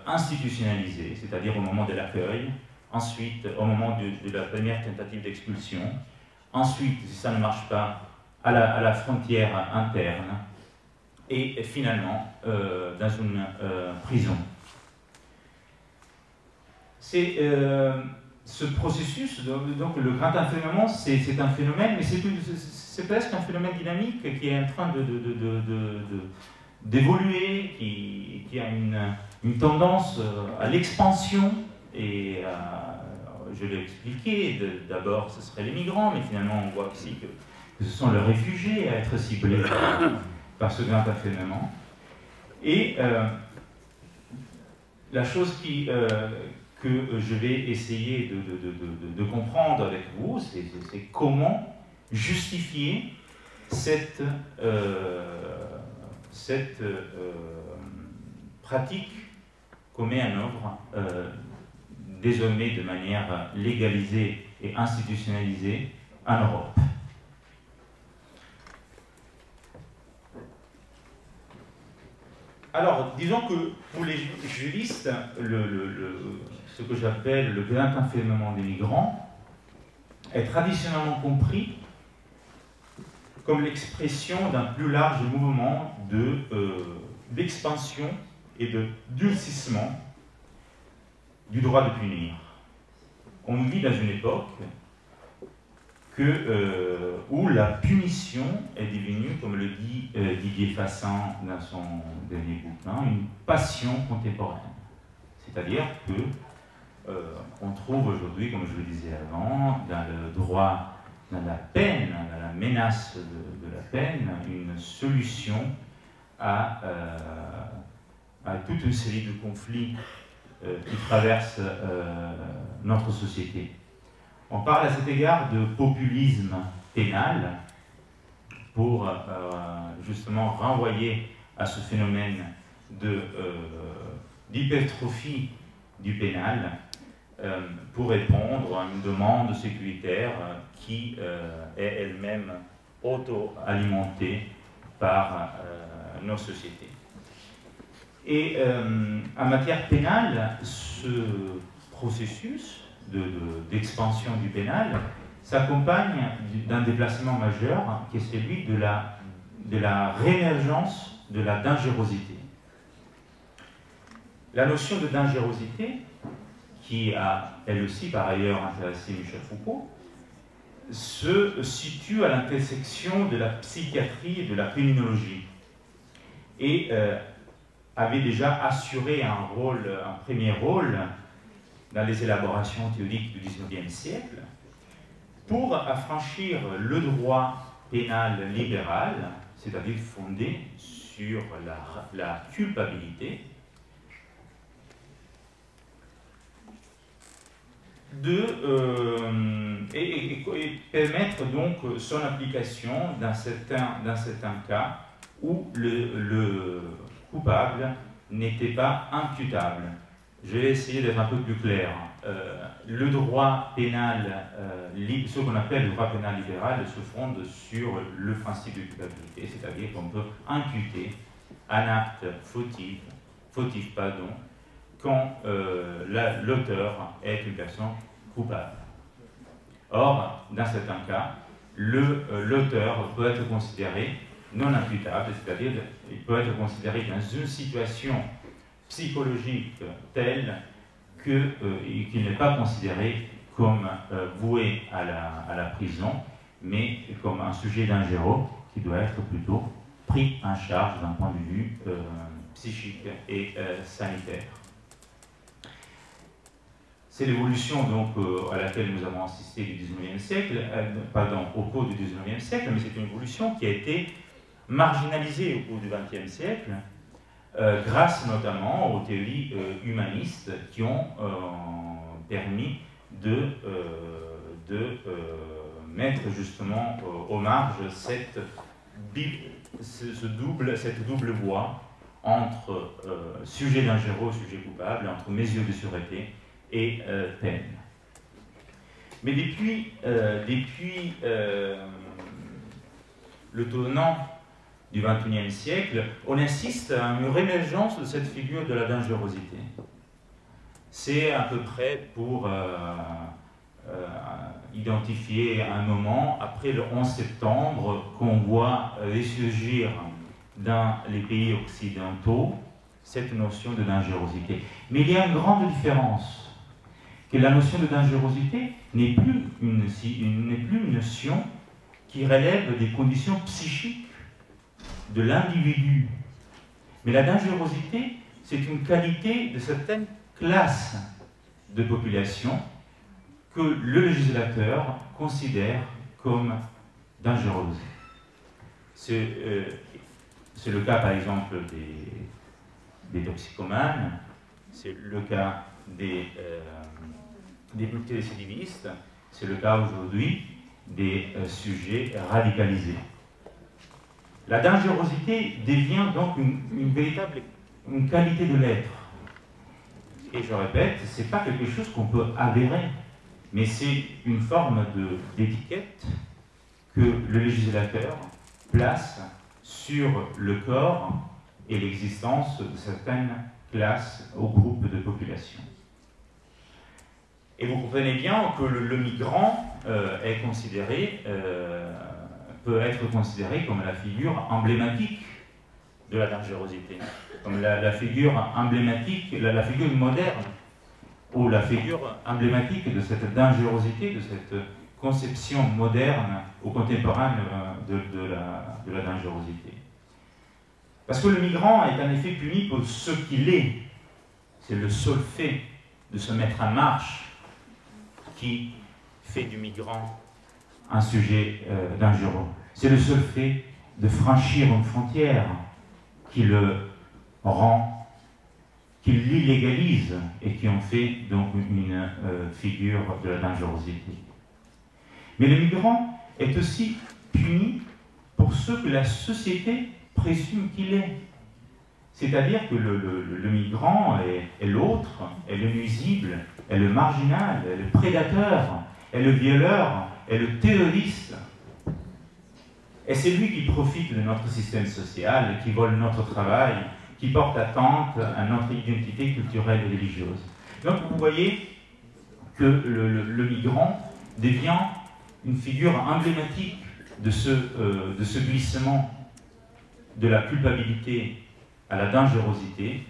institutionnalisé, c'est-à-dire au moment de l'accueil, ensuite au moment de la première tentative d'expulsion, ensuite, si ça ne marche pas, à la frontière interne, et finalement dans une prison. C'est ce processus, donc le grand enfermement, c'est un phénomène, mais c'est presque un phénomène dynamique qui est en train d'évoluer, qui a une tendance à l'expansion, et je l'ai expliqué, d'abord ce seraient les migrants, mais finalement on voit aussi que ce sont les réfugiés à être ciblés par ce grand enfermement. Et la chose que je vais essayer de comprendre avec vous, c'est comment justifier cette pratique qu'on met en œuvre désormais de manière légalisée et institutionnalisée en Europe. Alors, disons que pour les juristes, ce que j'appelle le grand enfermement des migrants est traditionnellement compris comme l'expression d'un plus large mouvement d'expansion et de durcissement du droit de punir. On vit dans une époque où la punition est devenue, comme le dit Didier Fassin dans son dernier bouquin, une passion contemporaine. C'est-à-dire que on trouve aujourd'hui, comme je le disais avant, dans le droit, dans la peine, dans la menace de la peine, une solution à toute une série de conflits qui traversent notre société. On parle à cet égard de populisme pénal pour justement renvoyer à ce phénomène d'hypertrophie du pénal pour répondre à une demande sécuritaire qui est elle-même auto-alimentée par nos sociétés. Et en matière pénale, ce processus d'expansion du pénal s'accompagne d'un déplacement majeur qui est celui de la réémergence de la dangerosité. La notion de dangerosité, qui a elle aussi par ailleurs intéressé Michel Foucault, se situe à l'intersection de la psychiatrie et de la criminologie et avait déjà assuré un premier rôle dans les élaborations théoriques du XIXe siècle, pour affranchir le droit pénal libéral, c'est-à-dire fondé sur la culpabilité, et permettre donc son application dans certains cas où le coupable n'était pas imputable. Je vais essayer d'être un peu plus clair. Le droit pénal, ce qu'on appelle le droit pénal libéral, se fonde sur le principe de culpabilité, c'est-à-dire qu'on peut imputer un acte fautif quand l'auteur est une personne coupable. Or, dans certains cas, l'auteur peut être considéré non imputable, c'est-à-dire qu'il peut être considéré dans une situation psychologique telle qu'il n'est pas considéré comme voué à la prison, mais comme un sujet dangereux qui doit être plutôt pris en charge d'un point de vue psychique et sanitaire. C'est l'évolution donc à laquelle nous avons assisté du XIXe siècle, au cours du XIXe siècle, mais c'est une évolution qui a été marginalisée au cours du XXe siècle, grâce notamment aux théories humanistes qui ont permis de mettre justement aux marges cette double voie entre sujet dangereux, sujet coupable, entre mesures de sûreté et peine. Mais depuis le tournant du XXIe siècle, on assiste à une réémergence de cette figure de la dangerosité. C'est à peu près pour identifier un moment, après le 11 septembre, qu'on voit ressurgir dans les pays occidentaux cette notion de dangerosité. Mais il y a une grande différence, que la notion de dangerosité n'est plus une notion qui relève des conditions psychiques de l'individu. Mais la dangerosité, c'est une qualité de certaines classes de population que le législateur considère comme dangereuses. C'est le cas, par exemple, des toxicomanes, c'est le cas des multirécidivistes, c'est le cas aujourd'hui des sujets radicalisés. La dangerosité devient donc une véritable qualité de l'être. Et je répète, ce n'est pas quelque chose qu'on peut avérer, mais c'est une forme d'étiquette que le législateur place sur le corps et l'existence de certaines classes ou groupes de population. Et vous comprenez bien que le migrant peut être considéré comme la figure emblématique de la dangerosité, comme la figure emblématique, la figure moderne, ou la figure emblématique de cette dangerosité, de cette conception moderne ou contemporaine de la dangerosité. Parce que le migrant est en effet puni pour ce qu'il est. C'est le seul fait de se mettre en marche qui fait du migrant un sujet dangereux. C'est le seul fait de franchir une frontière qui le rend, qui l'illégalise et qui en fait donc une figure de la dangerosité. Mais le migrant est aussi puni pour ce que la société présume qu'il est. C'est-à-dire que le migrant est l'autre, est le nuisible, est le marginal, est le prédateur, est le violeur, est le terroriste. Et c'est lui qui profite de notre système social, qui vole notre travail, qui porte atteinte à notre identité culturelle et religieuse. Donc vous voyez que le migrant devient une figure emblématique de ce glissement de la culpabilité à la dangerosité,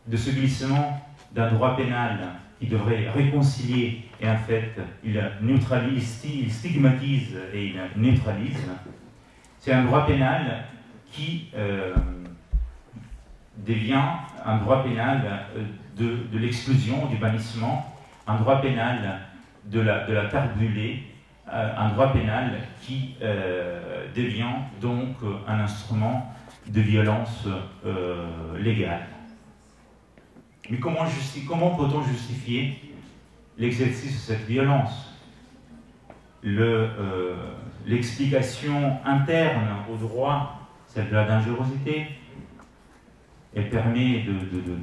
de ce glissement d'un droit pénal qui devrait réconcilier, et en fait, il neutralise, il stigmatise et il neutralise. C'est un droit pénal qui devient un droit pénal de l'exclusion, du bannissement, un droit pénal de la terre brûlée, un droit pénal qui devient donc un instrument de violence légale. Mais comment peut-on justifier l'exercice de cette violence? L'explication interne au droit, celle de la dangerosité, elle permet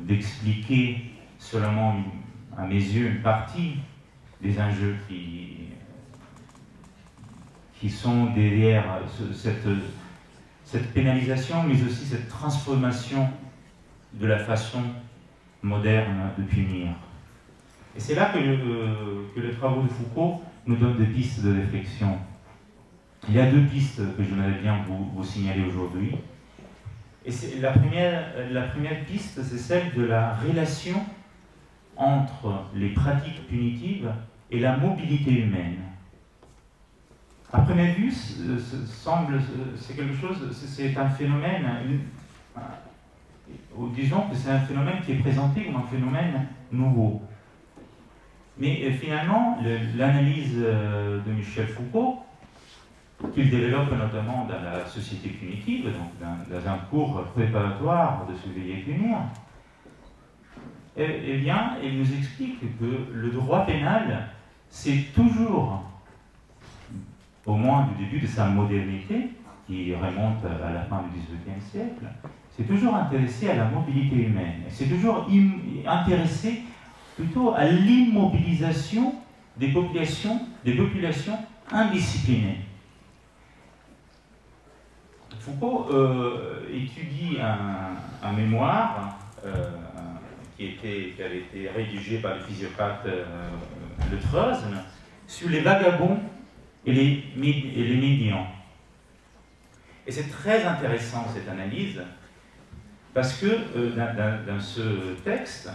d'expliquer seulement, à mes yeux, une partie des enjeux qui sont derrière cette pénalisation, mais aussi cette transformation de la façon moderne de punir. Et c'est là que les travaux de Foucault nous donnent des pistes de réflexion. Il y a deux pistes que j'aimerais bien vous signaler aujourd'hui. Et la première piste, c'est celle de la relation entre les pratiques punitives et la mobilité humaine. À première vue, c'est quelque chose, c'est un phénomène, disons que c'est un phénomène qui est présenté comme un phénomène nouveau. Mais finalement, l'analyse de Michel Foucault, qu'il développe notamment dans la société punitive, donc dans un cours préparatoire de surveiller et punir, eh bien, il nous explique que le droit pénal, c'est toujours, au moins du début de sa modernité, qui remonte à la fin du XVIIIe siècle, c'est toujours intéressé à la mobilité humaine. C'est toujours intéressé plutôt à l'immobilisation des populations indisciplinées. Foucault étudie un mémoire qui avait été rédigé par le physiocrate Le Treuzn sur les vagabonds et les médians. Et c'est très intéressant cette analyse, parce que dans ce texte,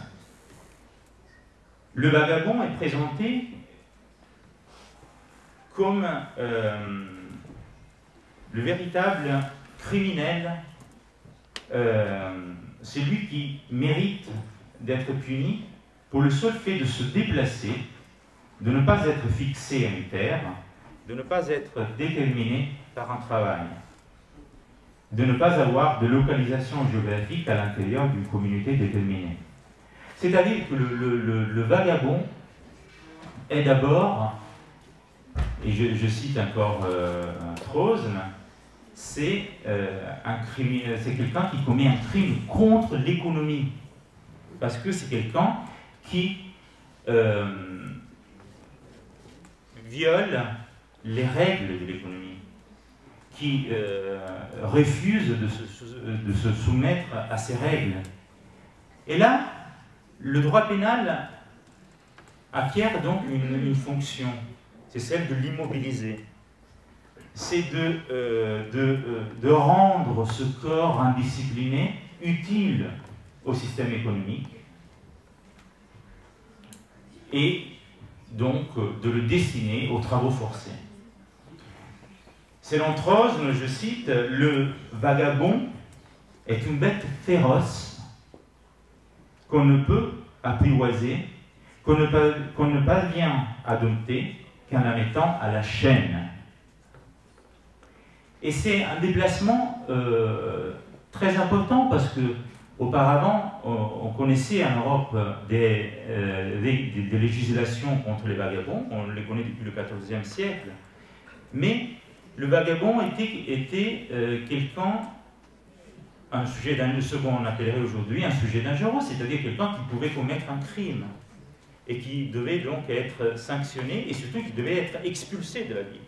le vagabond est présenté comme le véritable criminel, celui qui mérite d'être puni pour le seul fait de se déplacer, de ne pas être fixé à une terre, de ne pas être déterminé par un travail, de ne pas avoir de localisation géographique à l'intérieur d'une communauté déterminée. C'est-à-dire que le vagabond est d'abord, et je cite encore Treuzn, c'est quelqu'un qui commet un crime contre l'économie, parce que c'est quelqu'un qui viole les règles de l'économie, qui refuse de se soumettre à ces règles. Et là, le droit pénal acquiert donc une fonction, c'est celle de l'immobiliser. C'est de rendre ce corps indiscipliné utile au système économique et donc de le destiner aux travaux forcés. Selon Treuzn, je cite, le vagabond est une bête féroce qu'on ne peut apprivoiser, qu'on ne parvient à dompter qu'en la mettant à la chaîne. Et c'est un déplacement très important, parce que auparavant, on connaissait en Europe des législations contre les vagabonds, on les connaît depuis le XIVe siècle, mais le vagabond était quelqu'un, ce qu'on appellerait aujourd'hui un sujet dangereux, c'est-à-dire quelqu'un qui pouvait commettre un crime et qui devait donc être sanctionné, et surtout qui devait être expulsé de la ville.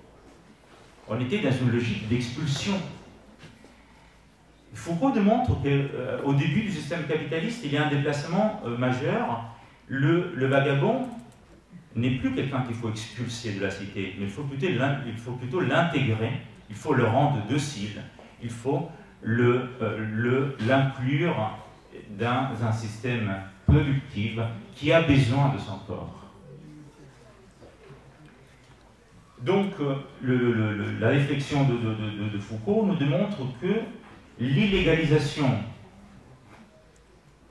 On était dans une logique d'expulsion. Foucault démontre qu'au début du système capitaliste, il y a un déplacement majeur. Le vagabond n'est plus quelqu'un qu'il faut expulser de la cité, mais il faut plutôt l'intégrer, il faut le rendre docile, il faut l'inclure dans un système productif qui a besoin de son corps. Donc, la réflexion de Foucault nous démontre que l'illégalisation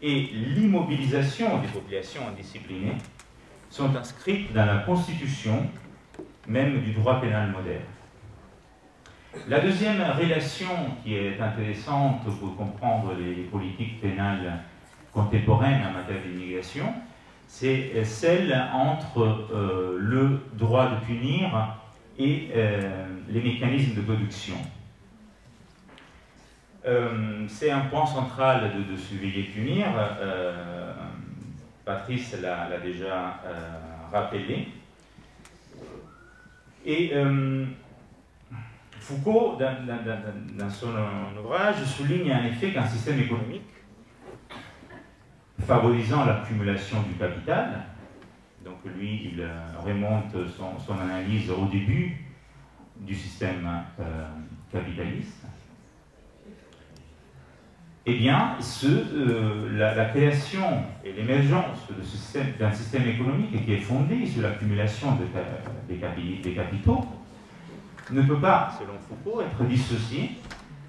et l'immobilisation des populations indisciplinées sont inscrites dans la constitution même du droit pénal moderne. La deuxième relation qui est intéressante pour comprendre les politiques pénales contemporaines en matière d'immigration, c'est celle entre le droit de punir et les mécanismes de production. C'est un point central de surveiller et punir. Patrice l'a déjà rappelé. Et Foucault, dans son ouvrage, souligne en effet qu'un système économique favorisant l'accumulation du capital, donc lui, il remonte son analyse au début du système capitaliste, eh bien, la création et l'émergence d'un système économique qui est fondé sur l'accumulation des capitaux ne peut pas, selon Foucault, être dissocié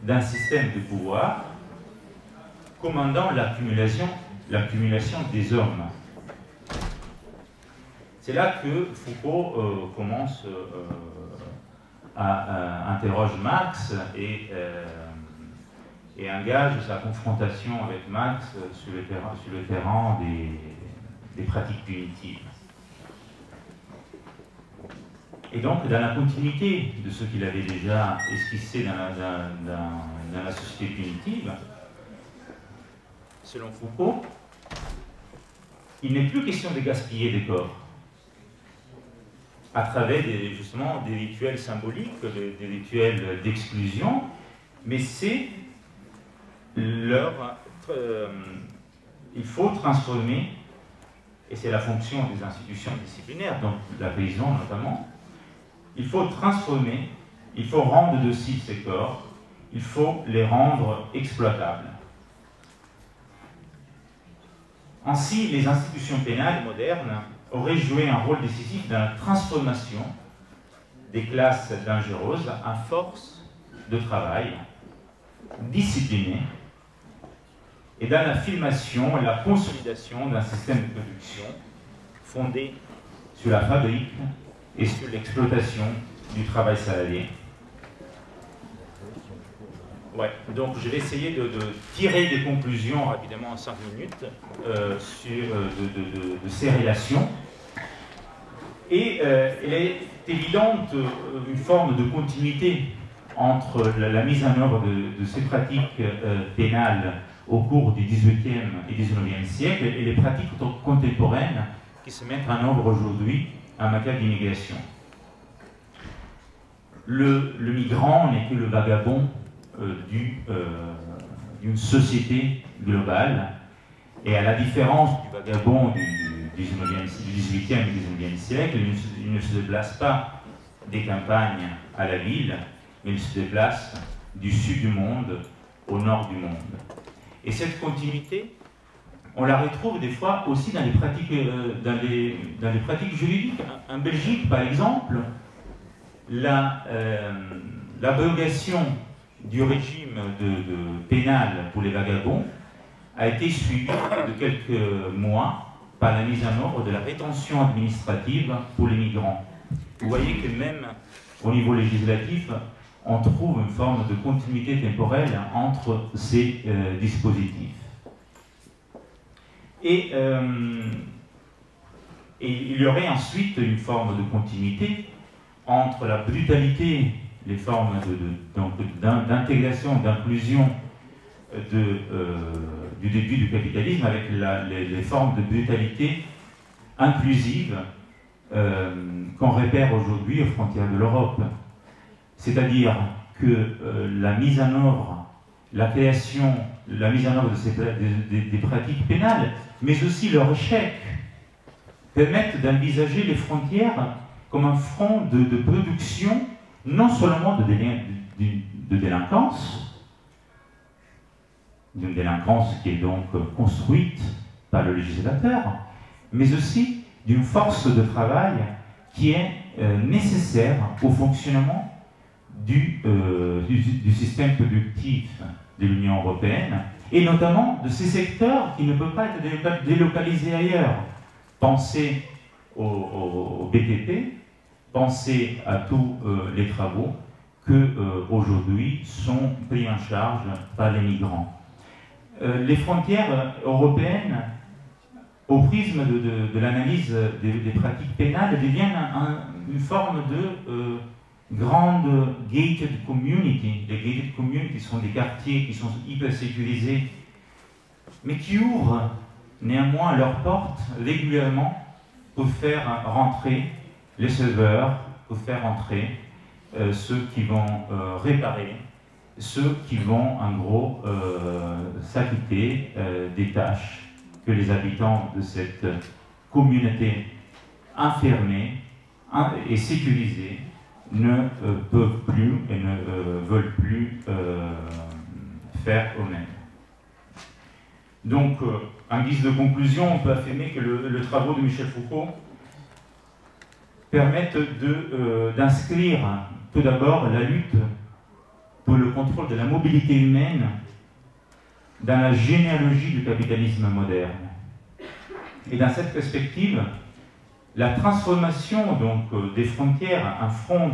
d'un système de pouvoir commandant l'accumulation des hommes. C'est là que Foucault commence à interroger Marx et engage sa confrontation avec Marx sur le terrain des pratiques punitives. Et donc, dans la continuité de ce qu'il avait déjà esquissé dans la société punitive, selon Foucault, il n'est plus question de gaspiller des corps. à travers justement des rituels symboliques, des rituels d'exclusion, mais c'est leur... il faut transformer, et c'est la fonction des institutions disciplinaires, donc la prison notamment, il faut transformer, il faut rendre dociles ces corps, il faut les rendre exploitables. Ainsi, les institutions pénales modernes auraient joué un rôle décisif dans la transformation des classes dangereuses en force de travail disciplinées et dans la filmation et la consolidation d'un système de production fondé sur la fabrique et sur l'exploitation du travail salarié. Ouais, donc je vais essayer de tirer des conclusions rapidement en 5 minutes de ces relations. Et il est évidente une forme de continuité entre la mise en œuvre de ces pratiques pénales au cours du XVIIIe et XIXe siècle et les pratiques contemporaines qui se mettent en œuvre aujourd'hui en matière d'immigration. Le migrant n'est que le vagabond d'une société globale, et à la différence du vagabond du XVIIIe et XIXe siècle, il ne se déplace pas des campagnes à la ville, mais il se déplace du sud du monde au nord du monde. Et cette continuité, on la retrouve des fois aussi dans les pratiques, dans les pratiques juridiques. En Belgique, par exemple, l'abrogation du régime pénal pour les vagabonds a été suivie de quelques mois par la mise en œuvre de la rétention administrative pour les migrants. Vous voyez que même au niveau législatif, on trouve une forme de continuité temporelle entre ces dispositifs. Et il y aurait ensuite une forme de continuité entre la brutalité, les formes d'intégration, d'inclusion du début du capitalisme avec les formes de brutalité inclusive qu'on repère aujourd'hui aux frontières de l'Europe. C'est-à-dire que la mise en œuvre, la création, la mise en œuvre des pratiques pénales, mais aussi leur échec, permettent d'envisager les frontières comme un front de production, non seulement de délinquance, d'une délinquance qui est donc construite par le législateur, mais aussi d'une force de travail qui est nécessaire au fonctionnement du système productif de l'Union européenne, et notamment de ces secteurs qui ne peuvent pas être délocalisés ailleurs. Pensez au BTP, pensez à tous les travaux qui aujourd'hui sont pris en charge par les migrants. Les frontières européennes, au prisme de l'analyse des pratiques pénales, deviennent une forme de grande gated community. Les gated communities sont des quartiers qui sont hyper sécurisés, mais qui ouvrent néanmoins leurs portes régulièrement pour faire rentrer les serveurs, pour faire rentrer ceux qui vont réparer, ceux qui vont en gros s'acquitter des tâches que les habitants de cette communauté enfermée et sécurisée ne peuvent plus et ne veulent plus faire eux-mêmes. Donc, en guise de conclusion, on peut affirmer que les travaux de Michel Foucault permettent d'inscrire tout d'abord la lutte pour le contrôle de la mobilité humaine dans la généalogie du capitalisme moderne. Et dans cette perspective, la transformation donc, des frontières en front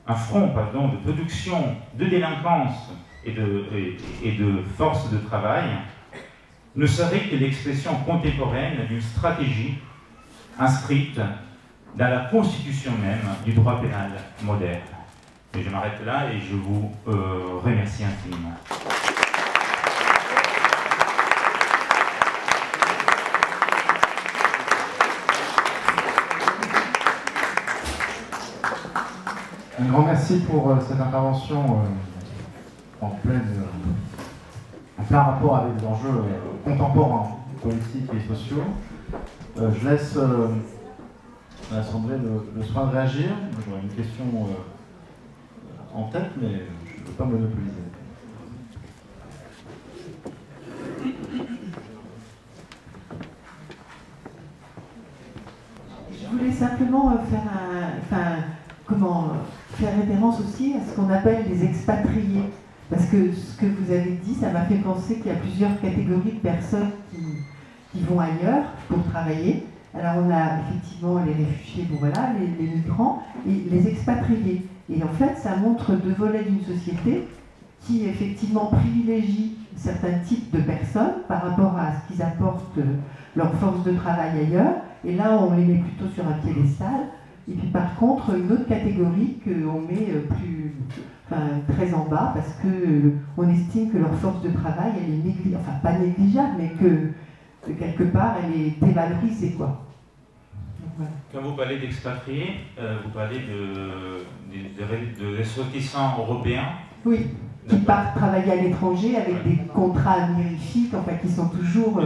de production, de délinquance et de force de travail ne serait que l'expression contemporaine d'une stratégie inscrite dans la constitution même du droit pénal moderne. Et je m'arrête là et je vous remercie infiniment. Un grand merci pour cette intervention en plein rapport avec les enjeux contemporains, politiques et sociaux. Je laisse à l'Assemblée le soin de réagir. J'aurais une question en tête, mais je ne veux pas monopoliser. Je voulais simplement faire référence aussi à ce qu'on appelle les expatriés. Parce que ce que vous avez dit, ça m'a fait penser qu'il y a plusieurs catégories de personnes qui vont ailleurs pour travailler. Alors on a effectivement les réfugiés, bon voilà, les migrants et les expatriés. Et en fait, ça montre deux volets d'une société qui effectivement privilégie certains types de personnes par rapport à ce qu'ils apportent leur force de travail ailleurs. Et là, on les met plutôt sur un piédestal. Et puis par contre, une autre catégorie qu'on met très en bas parce qu'on estime que leur force de travail, elle est négligeable, enfin pas négligeable, mais que quelque part, elle est dévalorisée, quoi. Donc, voilà. Quand vous parlez d'expatriés, vous parlez de ressortissants européens. Oui, qui partent travailler à l'étranger avec des contrats mirifiques, enfin qui sont toujours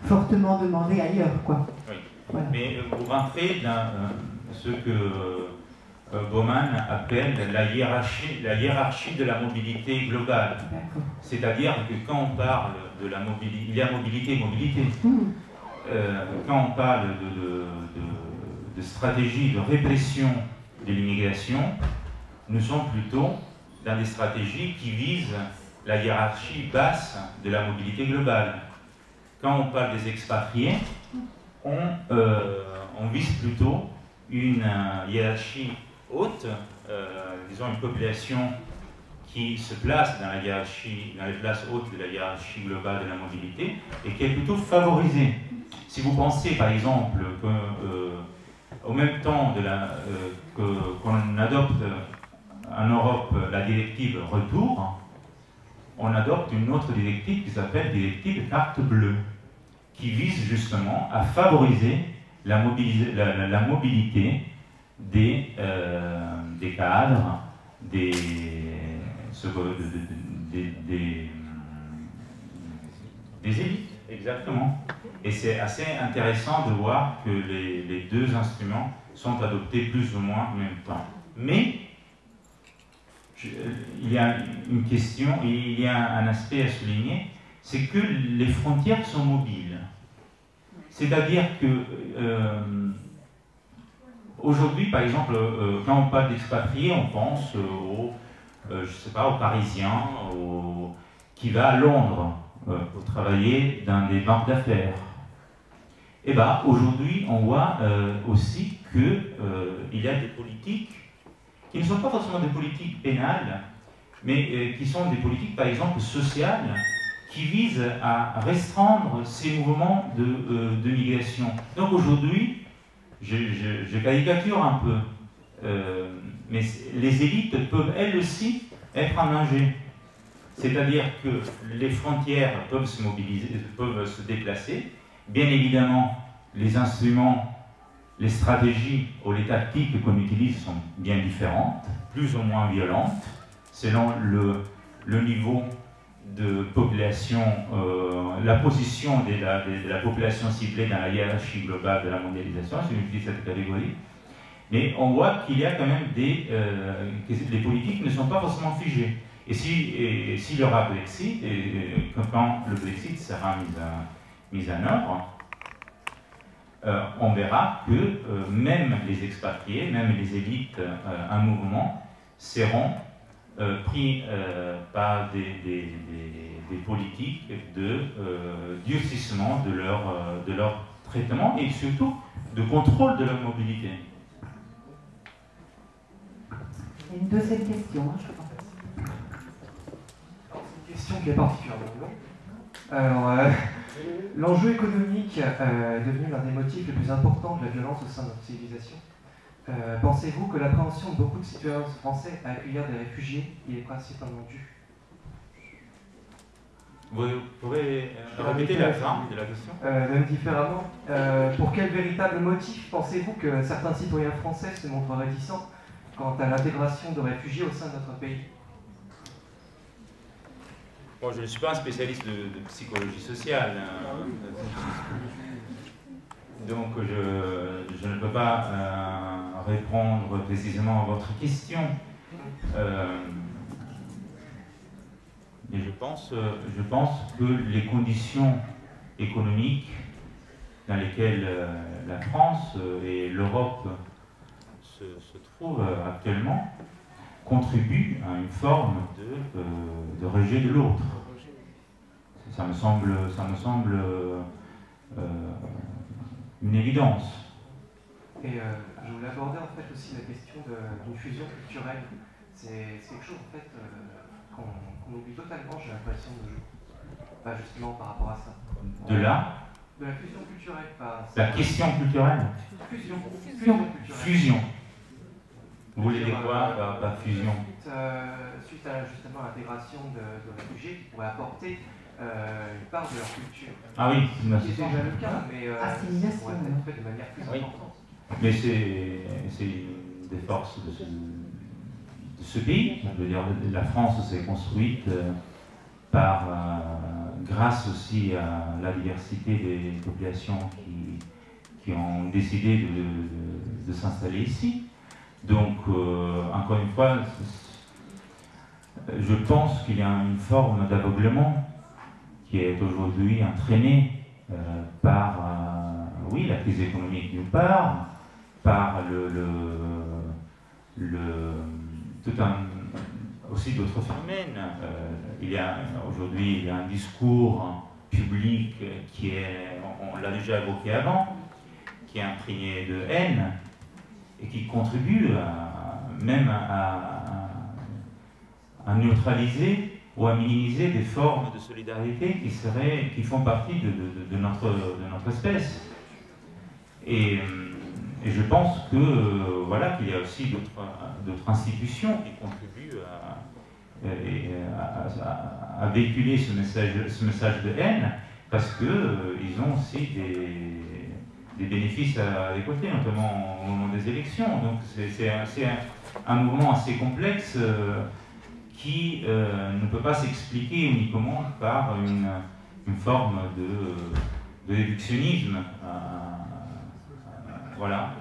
fortement demandés ailleurs, quoi. Oui. Voilà. Mais vous rentrez dans ce que Bauman appelle la hiérarchie de la mobilité globale. C'est-à-dire que quand on parle de la mobilité, il y a mobilité et mobilité. Quand on parle de stratégie de répression de l'immigration, nous sommes plutôt dans des stratégies qui visent la hiérarchie basse de la mobilité globale. Quand on parle des expatriés, on vise plutôt une hiérarchie haute, disons une population qui se place dans la hiérarchie, dans les places hautes de la hiérarchie globale de la mobilité et qui est plutôt favorisée. Si vous pensez par exemple qu'au même temps qu'on adopte en Europe la directive Retour, on adopte une autre directive qui s'appelle directive Carte Bleue, qui vise justement à favoriser la mobilité des cadres, des élites, exactement. Et c'est assez intéressant de voir que les deux instruments sont adoptés plus ou moins en même temps. Mais il y a une question, il y a un aspect à souligner, c'est que les frontières sont mobiles. C'est-à-dire que aujourd'hui, par exemple, quand on parle d'expatriés, on pense aux Parisiens, qui va à Londres pour travailler dans des banques d'affaires. Et bien, aujourd'hui, on voit aussi qu'il y a des politiques qui ne sont pas forcément des politiques pénales, mais qui sont des politiques, par exemple, sociales, qui visent à restreindre ces mouvements de migration. Donc aujourd'hui, je caricature un peu, mais les élites peuvent elles aussi être en danger. C'est-à-dire que les frontières peuvent se mobiliser, peuvent se déplacer. Bien évidemment, les instruments, les stratégies ou les tactiques qu'on utilise sont bien différentes, plus ou moins violentes, selon le niveau de population, la position de la population ciblée dans la hiérarchie globale de la mondialisation, si on utilise cette catégorie. Mais on voit qu'il y a quand même que les politiques ne sont pas forcément figées. Et s'il y aura Brexit, et quand le Brexit sera mis en œuvre, on verra que même les expatriés, même les élites en mouvement seront pris par des politiques de durcissement de leur traitement et surtout de contrôle de leur mobilité. Il y a une deuxième question, je pense. C'est une question qui est particulièrement longue. Alors, l'enjeu économique est devenu l'un des motifs les plus importants de la violence au sein de notre civilisation. Pensez-vous que l'appréhension de beaucoup de citoyens français à accueillir des réfugiés y est principalement due? Vous pouvez répéter la fin de la question? Même différemment, pour quel véritable motif pensez-vous que certains citoyens français se montrent réticents quant à l'intégration de réfugiés au sein de notre pays? Bon, je ne suis pas un spécialiste de psychologie sociale, hein. Donc je ne peux pas répondre précisément à votre question. Mais je pense que les conditions économiques dans lesquelles la France et l'Europe se trouvent actuellement contribuent à une forme de rejet de l'autre. Ça me semble une évidence. Et je voulais aborder en fait aussi la question d'une fusion culturelle. C'est quelque chose en fait qu'on oublie totalement, j'ai l'impression, de jour. Pas justement par rapport à ça. De là, de la fusion culturelle, pas. La question culturelle. Fusion culturelle. Fusion. Vous voulez dire quoi par fusion? Suite à justement l'intégration de réfugiés qui pourraient apporter une part de leur culture. Ah oui, c'est déjà le cas, mais assimilation, ça pourrait être fait de manière plus importante. Mais c'est une des forces de ce pays. Je veux dire, la France s'est construite grâce aussi à la diversité des populations qui ont décidé de s'installer ici. Donc, encore une fois, je pense qu'il y a une forme d'aveuglement qui est aujourd'hui entraînée par, oui, la crise économique d'une part, par aussi d'autres phénomènes. Aujourd'hui, il y a un discours public qui est, on l'a déjà évoqué avant, qui est imprégné de haine et qui contribue même à neutraliser ou à minimiser des formes de solidarité qui font partie de notre espèce. Et je pense que voilà, qu'il y a aussi d'autres institutions qui contribuent à véhiculer ce message de haine, parce qu'ils ont aussi des bénéfices à des côtés, notamment au moment des élections. Donc c'est un mouvement assez complexe qui ne peut pas s'expliquer uniquement par une forme de réductionnisme. Voilà.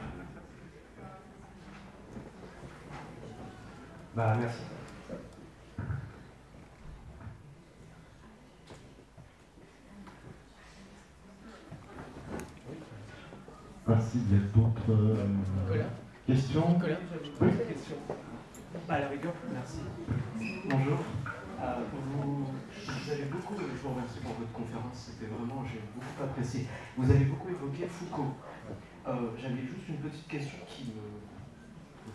Merci. Merci. Il y a d'autres questions? Oui, question. À la rigueur, merci. Bonjour. Vous avez beaucoup, je vous remercie pour votre conférence, j'ai beaucoup apprécié. Vous avez beaucoup évoqué Foucault. J'avais juste une petite question qui me tout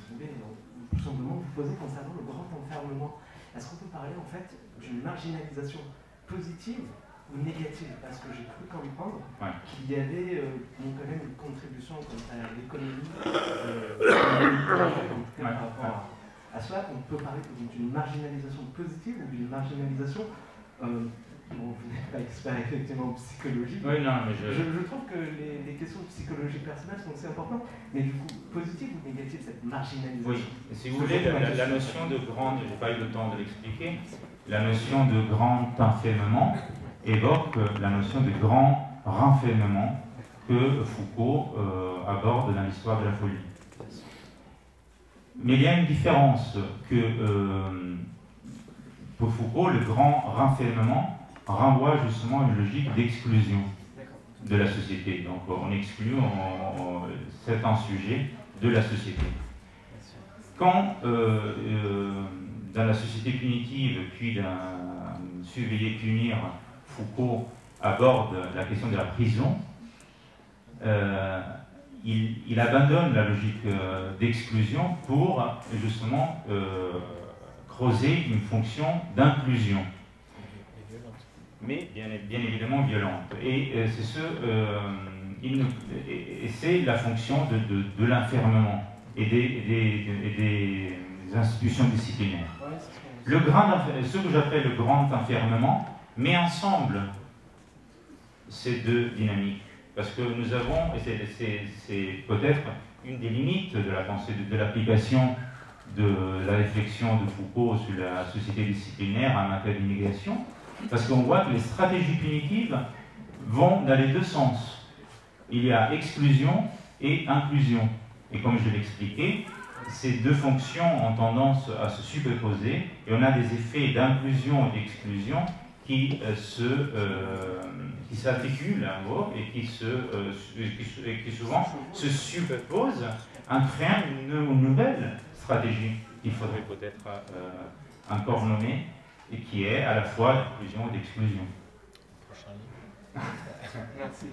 simplement vous poser concernant le grand enfermement. Est-ce qu'on peut parler en fait d'une marginalisation positive ou négative? Parce que j'ai cru comprendre qu'il y avait quand même une contribution à l'économie par rapport à cela. On peut parler d'une marginalisation positive ou d'une marginalisation bon, vous n'êtes pas expert effectivement en psychologie. Oui, non, mais je trouve que les questions de psychologie personnelle sont aussi importantes, mais du coup, positive ou négative cette marginalisation? Oui, et si vous voulez, la notion de grande, je n'ai pas eu le temps de l'expliquer, la notion de grand enfermement évoque la notion de grand renfermement que Foucault aborde dans l'histoire de la folie. Mais il y a une différence que pour Foucault, le grand renfermement renvoie justement à une logique d'exclusion de la société. Donc on exclut certains sujets de la société. Quand dans la société punitive, puis dans Surveiller, punir, Foucault aborde la question de la prison, il abandonne la logique d'exclusion pour justement creuser une fonction d'inclusion, mais bien évidemment violente. Et c'est la fonction de l'enfermement et des institutions disciplinaires. Ce que j'appelle le grand enfermement met ensemble ces deux dynamiques. Parce que nous avons, et c'est peut-être une des limites de la pensée, de l'application de la réflexion de Foucault sur la société disciplinaire en matière d'immigration, parce qu'on voit que les stratégies punitives vont dans les deux sens. Il y a exclusion et inclusion. Et comme je l'ai expliqué, ces deux fonctions ont tendance à se superposer et on a des effets d'inclusion et d'exclusion qui s'articulent et qui souvent se superposent en créant une nouvelle stratégie qu'il faudrait peut-être encore nommer et qui est à la fois d'inclusion et d'exclusion. Merci.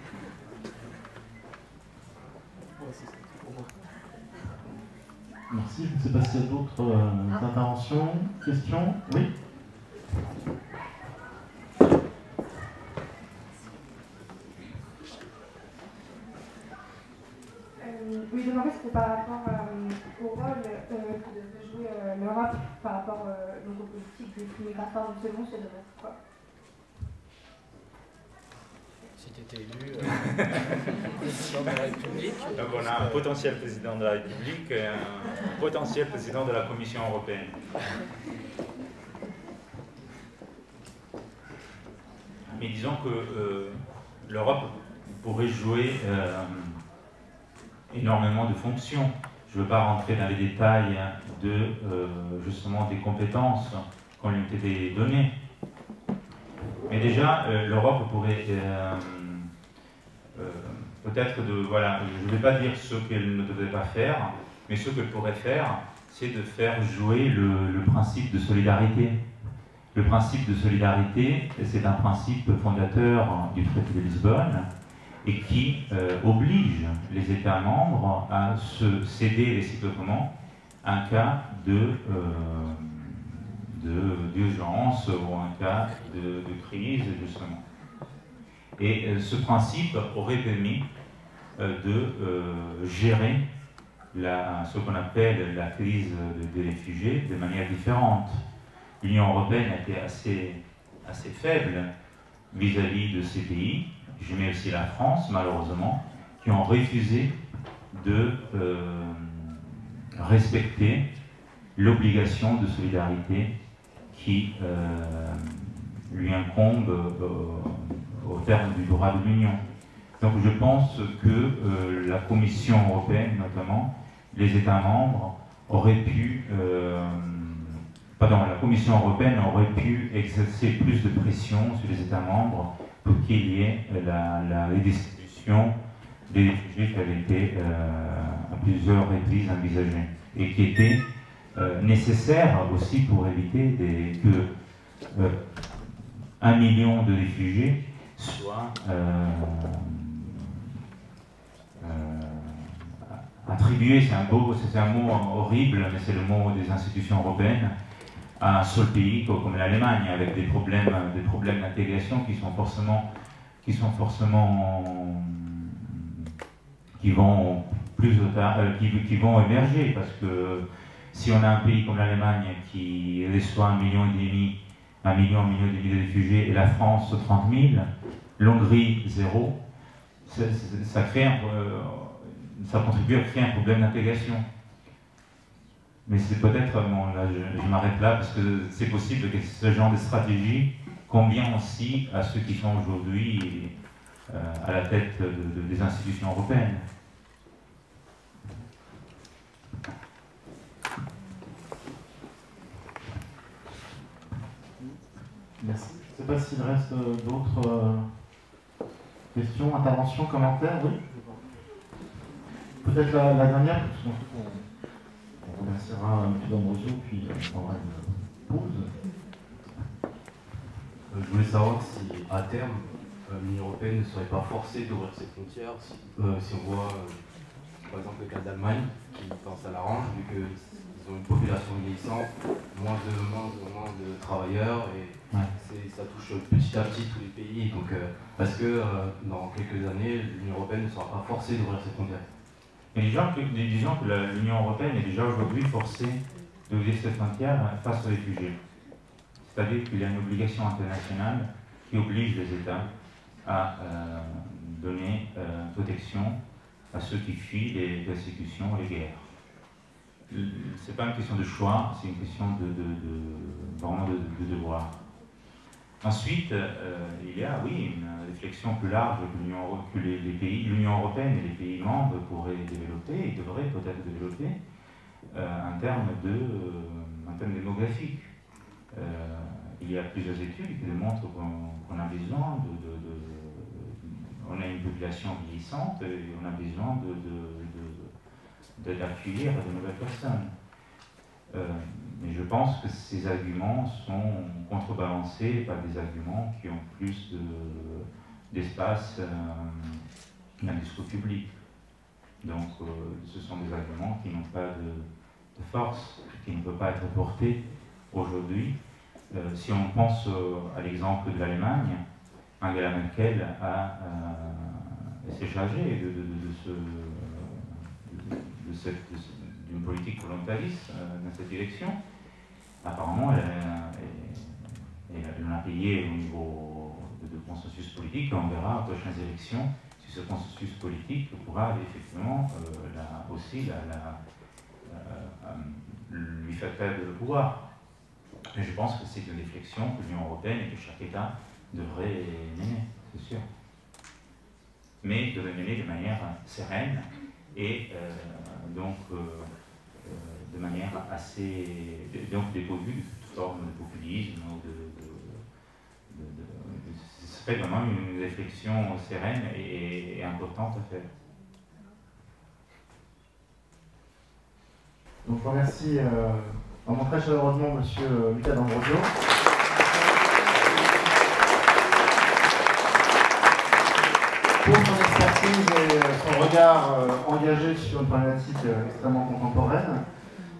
Merci. Je ne sais pas s'il y a d'autres interventions, questions. Oui. Oui, je me demandais si c'était par rapport au rôle que devait jouer l'Europe par rapport aux politiques des flux migratoires du second, ça devrait être quoi? Si tu étais élu président de la République. Donc on a un potentiel président de la République et un potentiel président de la Commission européenne. Mais disons que l'Europe pourrait jouer énormément de fonctions. Je ne veux pas rentrer dans les détails de justement des compétences qui ont été données. Mais déjà, l'Europe pourrait peut-être je ne vais pas dire ce qu'elle ne devait pas faire, mais ce qu'elle pourrait faire, c'est de faire jouer le principe de solidarité. Le principe de solidarité, c'est un principe fondateur du traité de Lisbonne et qui oblige les États membres à se céder réciproquement en cas d'urgence ou en cas de crise, justement. Et ce principe aurait permis de gérer ce qu'on appelle la crise des réfugiés de manière différente. L'Union européenne était assez faible vis-à-vis de ces pays, je mets aussi la France, malheureusement, qui ont refusé de respecter l'obligation de solidarité qui lui incombe au terme du droit de l'Union. Donc je pense que la Commission européenne, notamment, les États membres, la Commission européenne aurait pu exercer plus de pression sur les États membres pour qu'il y ait la redistribution des réfugiés qui avait été à plusieurs reprises envisagée et qui était nécessaire aussi pour éviter que 1 million de réfugiés soient attribués, c'est un mot horrible, mais c'est le mot des institutions européennes, à un seul pays comme l'Allemagne, avec des problèmes d'intégration qui vont émerger, parce que si on a un pays comme l'Allemagne qui reçoit 1,5 million de réfugiés et la France 30 000, l'Hongrie 0, ça contribue à créer un problème d'intégration. Mais c'est peut-être, là je m'arrête là, parce que c'est possible que ce genre de stratégie convient aussi à ceux qui sont aujourd'hui à la tête des institutions européennes. Merci. Je ne sais pas s'il reste d'autres questions, interventions, commentaires. Oui. Peut-être la dernière, parce qu'ensuite on remerciera M. D'Ambrosio, puis on aura une pause. Je voulais savoir si, à terme, l'Union européenne ne serait pas forcée d'ouvrir ses frontières, si on voit, par exemple, le cas d'Allemagne, qui pense à l'arrange, vu qu'ils ont une population vieillissante, moins de travailleurs, et ça touche petit à petit tous les pays. Donc, parce que dans quelques années, l'Union européenne ne sera pas forcée d'ouvrir ses frontières. Et disons que l'Union européenne est déjà aujourd'hui forcée d'ouvrir ses frontières face aux réfugiés. C'est-à-dire qu'il y a une obligation internationale qui oblige les États à donner protection à ceux qui fuient les persécutions et les guerres. c'est pas une question de choix, c'est une question vraiment de devoir. Ensuite, il y a, oui, une réflexion plus large que l'Union européenne et les pays membres pourraient développer, et devraient peut-être développer, en termes démographiques. Il y a plusieurs études qui démontrent qu'on a besoin on a une population vieillissante et on a besoin d'accueillir de nouvelles personnes. Mais je pense que ces arguments sont contrebalancés par des arguments qui ont plus d'espace dans le discours public. Donc ce sont des arguments qui n'ont pas de force, qui ne peuvent pas être portés aujourd'hui. Si on pense à l'exemple de l'Allemagne, Angela Merkel s'est chargée d'une politique volontariste dans cette direction. Apparemment, elle en a payé au niveau de consensus politique. On verra aux prochaines élections si ce consensus politique pourra effectivement lui faire perdre le pouvoir. Mais je pense que c'est une réflexion que l'Union européenne et que chaque État devrait mener, c'est sûr. Mais devrait mener de manière sereine et donc de manière assez, donc dépourvue de toute forme de populisme ou ce serait vraiment une réflexion sereine et importante à faire. Donc je remercie vraiment très chaleureusement M. Luca D'Ambrosio. Pour son expertise et son regard engagé sur une problématique extrêmement contemporaine.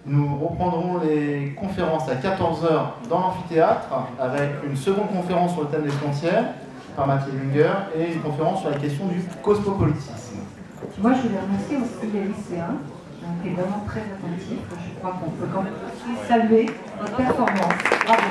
Nous reprendrons les conférences à 14h dans l'amphithéâtre avec une seconde conférence sur le thème des frontières par Mathilde Lunger et une conférence sur la question du cosmopolitisme. Moi, je voulais remercier aussi les lycéens qui ont été vraiment très attentifs. Je crois qu'on peut quand même saluer votre performance. Bravo.